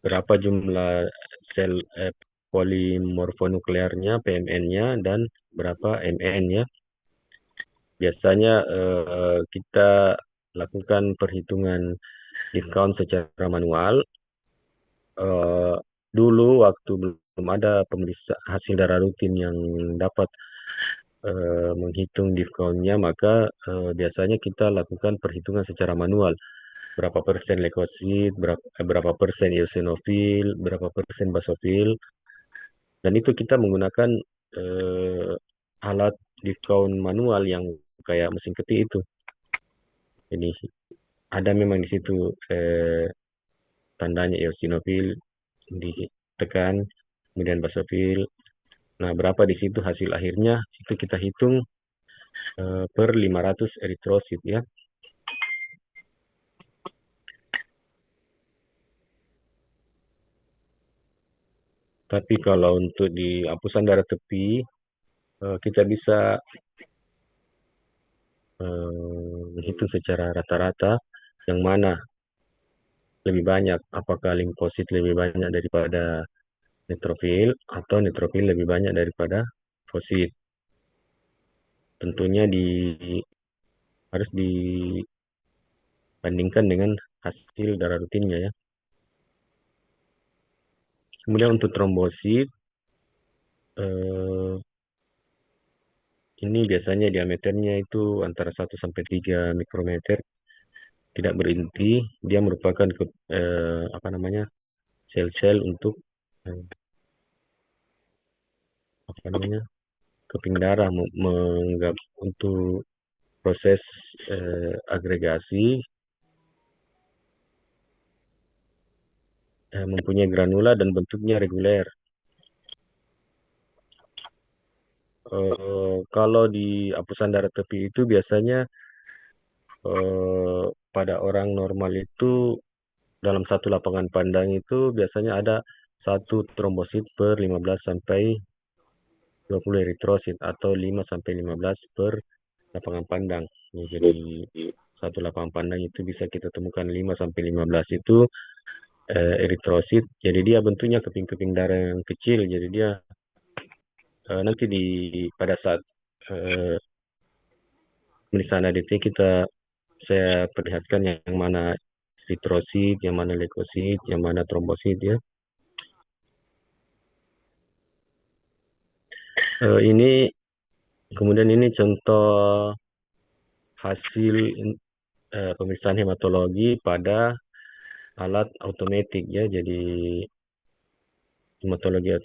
S1: berapa jumlah sel polimorfonuklearnya, PMN-nya, dan berapa MN-nya. Biasanya kita lakukan perhitungan discount secara manual. Dulu waktu belum ada hasil darah rutin yang dapat menghitung discountnya, maka biasanya kita lakukan perhitungan secara manual. Berapa persen leukosit, berapa persen eosinofil, berapa persen basofil, dan itu kita menggunakan eh, alat discount manual yang kayak mesin ketik itu. Jadi ada memang di situ tandanya eosinofil ditekan, kemudian basofil. Nah, berapa di situ hasil akhirnya itu kita hitung per 500 eritrosit ya. Tapi kalau untuk di hapusan darah tepi, kita bisa menghitung secara rata-rata yang mana lebih banyak, apakah limfosit lebih banyak daripada neutrofil atau neutrofil lebih banyak daripada limfosit. Tentunya harus dibandingkan dengan hasil darah rutinnya ya. Kemudian untuk trombosit, eh, ini biasanya diameternya itu antara 1 sampai 3 mikrometer, tidak berinti. Dia merupakan apa namanya, sel-sel untuk eh, apa namanya, keping darah untuk proses agregasi, mempunyai granula dan bentuknya reguler. Kalau di hapusan darah tepi itu biasanya pada orang normal itu dalam satu lapangan pandang itu biasanya ada satu trombosit per 15 sampai 20 eritrosit atau 5 sampai 15 per lapangan pandang. Ya, jadi satu lapangan pandang itu bisa kita temukan 5 sampai 15 itu eritrosit. Jadi dia bentuknya keping-keping darah yang kecil. Jadi dia nanti pada saat eh, pemeriksaan ADT saya perlihatkan yang mana eritrosit, yang mana leukosit, yang mana trombosit ya. Ini kemudian ini contoh hasil pemeriksaan hematologi pada alat automatic ya. Jadi hematologi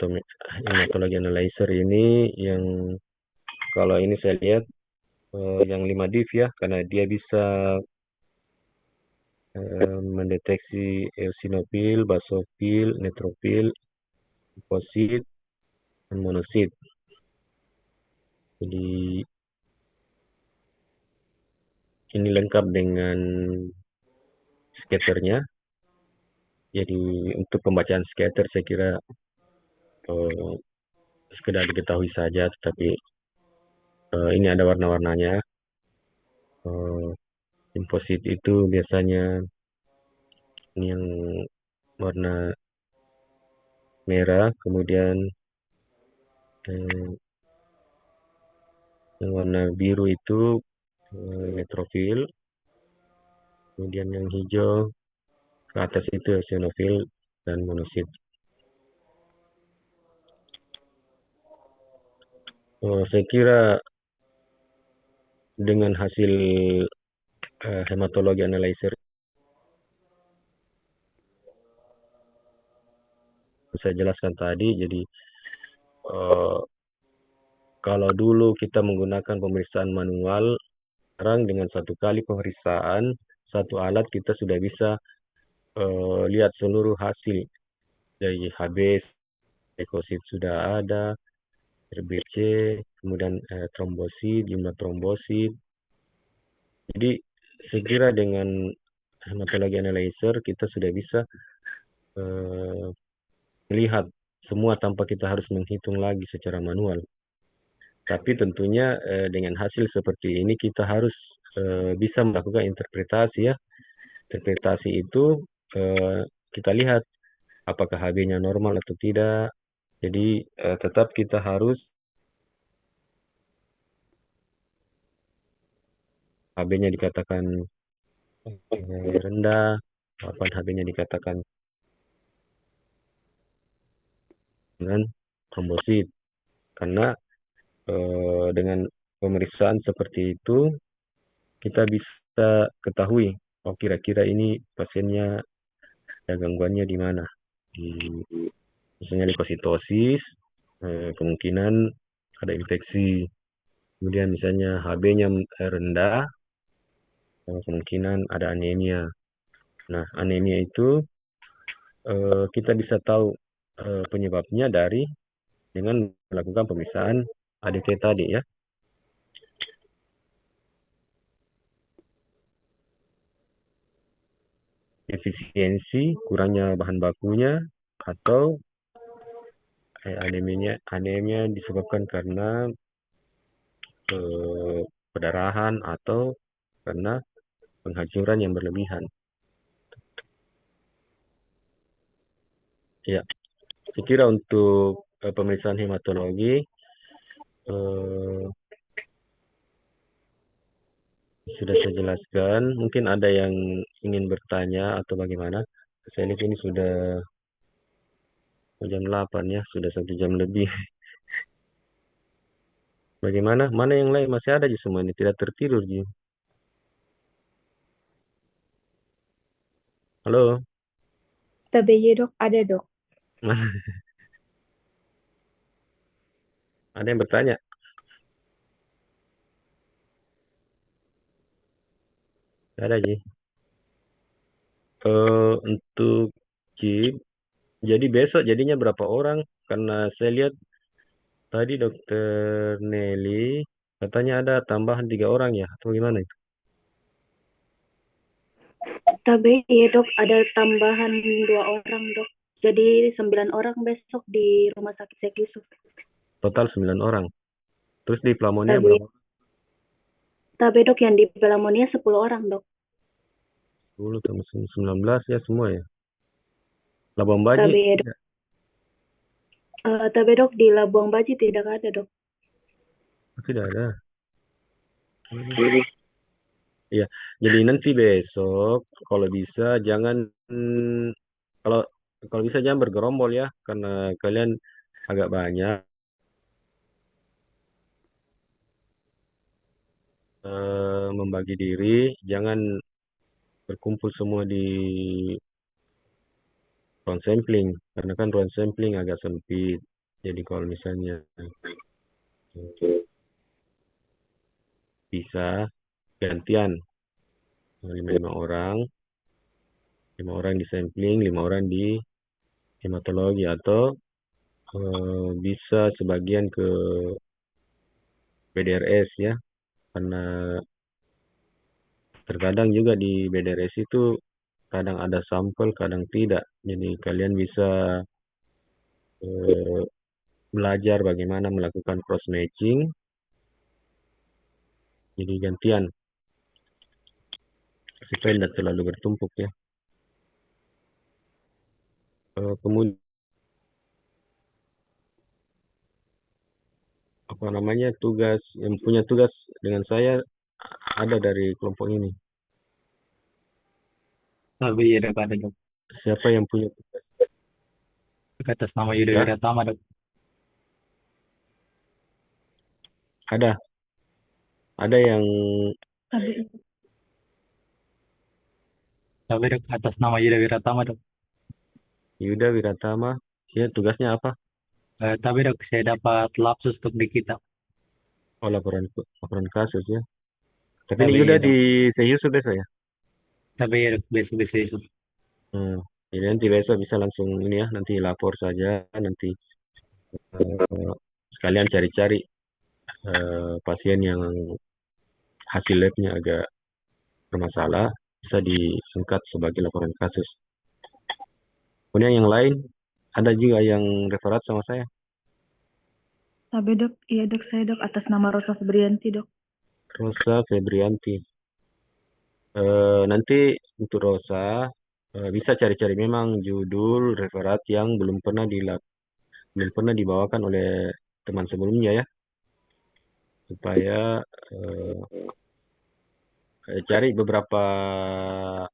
S1: analyzer ini yang kalau ini saya lihat yang 5 div ya, karena dia bisa mendeteksi eosinofil, basofil, neutrofil, limfosit, dan monosit. Jadi ini lengkap dengan skaternya. Jadi untuk pembacaan scatter saya kira eh, sekedar diketahui saja, tetapi ini ada warna-warnanya. Limfosit itu biasanya ini yang warna merah, kemudian yang warna biru itu neutrofil, kemudian yang hijau ke atas itu eosinofil dan monosit. Saya kira dengan hasil hematologi analyzer saya jelaskan tadi, jadi kalau dulu kita menggunakan pemeriksaan manual, sekarang dengan satu kali pemeriksaan satu alat kita sudah bisa lihat seluruh hasil dari HB, leukosit sudah ada, RBC, kemudian trombosit, jumlah trombosit. Jadi saya kira dengan hematologi analyzer kita sudah bisa melihat semua tanpa kita harus menghitung lagi secara manual. Tapi tentunya dengan hasil seperti ini kita harus bisa melakukan interpretasi ya. Interpretasi itu kita lihat apakah HB-nya normal atau tidak. Jadi tetap kita harus HB-nya dikatakan rendah, kapan HB-nya dikatakan dengan trombosit. Karena dengan pemeriksaan seperti itu kita bisa ketahui, oh kira-kira ini pasiennya ada gangguannya di mana. Di, misalnya leukositosis, kemungkinan ada infeksi. Kemudian misalnya HB-nya rendah, kemungkinan ada anemia. Nah, anemia itu kita bisa tahu penyebabnya dengan melakukan pemeriksaan ADT tadi ya. Efisiensi, kurangnya bahan bakunya, atau anemia disebabkan karena perdarahan atau karena penghancuran yang berlebihan. Ya, saya kira untuk pemeriksaan hematologi eh, sudah saya jelaskan. Mungkin ada yang ingin bertanya atau bagaimana? Saya lihat ini sudah jam 8 ya, sudah 1 jam lebih. Bagaimana? Mana yang lain? Masih ada Ji semua ini, tidak tertidur Ji. Halo?
S2: TBY dok, ada dok.
S1: Ada yang bertanya? Tidak ada Ji. Untuk Ji, jadi besok jadinya berapa orang? Karena saya lihat tadi Dokter Nelly katanya ada tambahan 3 orang ya, atau gimana itu?
S2: TBY dok, ada tambahan 2 orang dok. Jadi 9 orang besok di Rumah Sakit Sheikh Yusuf.
S1: Total 9 orang. Terus di Plamonia
S2: TB,
S1: berapa?
S2: TB dok yang di Pelamonia 10 orang dok.
S1: 10 tambah 19 ya semua ya. Labuan Baji
S2: TBY dok,
S1: tidak.
S2: TB dok di Labuang Baji tidak ada dok.
S1: Tidak ada. Iya, jadi nanti besok kalau bisa jangan kalau kalau bisa jangan bergerombol ya, karena kalian agak banyak membagi diri, jangan berkumpul semua di ruang sampling, karena kan ruang sampling agak sempit. Jadi kalau misalnya bisa gantian 5 orang, 5 orang di sampling, 5 orang di hematologi, atau bisa sebagian ke BDRS ya, karena terkadang juga di BDRS itu kadang ada sampel, kadang tidak. Jadi kalian bisa eh, belajar bagaimana melakukan cross matching. Jadi gantian supaya tidak terlalu bertumpuk ya. Kemudian apa namanya, tugas yang punya tugas dengan saya ada dari kelompok ini.
S3: TBY dok ada dok.
S1: Siapa yang punya tugas?
S3: Atas nama Yuda
S1: Ya,
S3: Wiratama dok.
S1: ada yang
S2: TBY.
S3: TBY dok atas nama Yuda Wiratama dok.
S1: Yuda Wiratama. Ya, tugasnya apa?
S3: TBY dok saya dapat lapsus untuk di kita.
S1: Oh, laporan kasus ya. Tapi ini Yuda
S3: TBY
S1: di
S3: dok.
S1: Seyusu besok ya.
S3: TBY dok besok besok itu.
S1: Hmm. Jadi nanti besok bisa langsung ini ya, nanti lapor saja, nanti eh, sekalian cari-cari pasien yang hasil labnya agak bermasalah, bisa disingkat sebagai laporan kasus. Kemudian yang lain, ada juga yang referat sama saya.
S2: TB dok, iya dok, saya dok atas nama Rosa Febrianti dok.
S1: Rosa Febrianti. Nanti untuk Rosa, bisa cari-cari memang judul referat yang belum pernah dibawakan oleh teman sebelumnya ya, supaya cari beberapa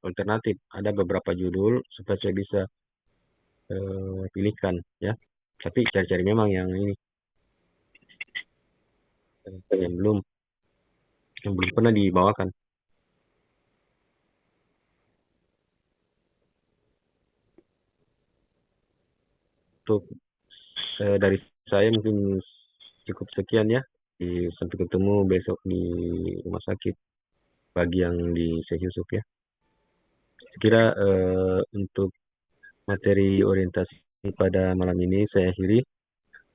S1: alternatif. Ada beberapa judul supaya saya bisa pilihkan ya. Tapi cari-cari memang yang ini yang belum pernah dibawakan. Untuk dari saya mungkin cukup sekian ya. Sampai ketemu besok di rumah sakit bagi yang di Syekh Yusuf ya. Saya kira untuk materi orientasi pada malam ini saya akhiri.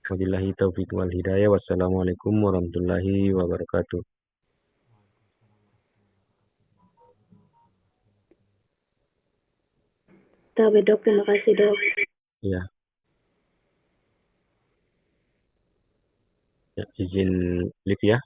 S1: Wabillahi taufiq wal hidayah. Wassalamualaikum warahmatullahi wabarakatuh.
S2: Tahu dok, terima kasih dok.
S1: Ya, izin live ya.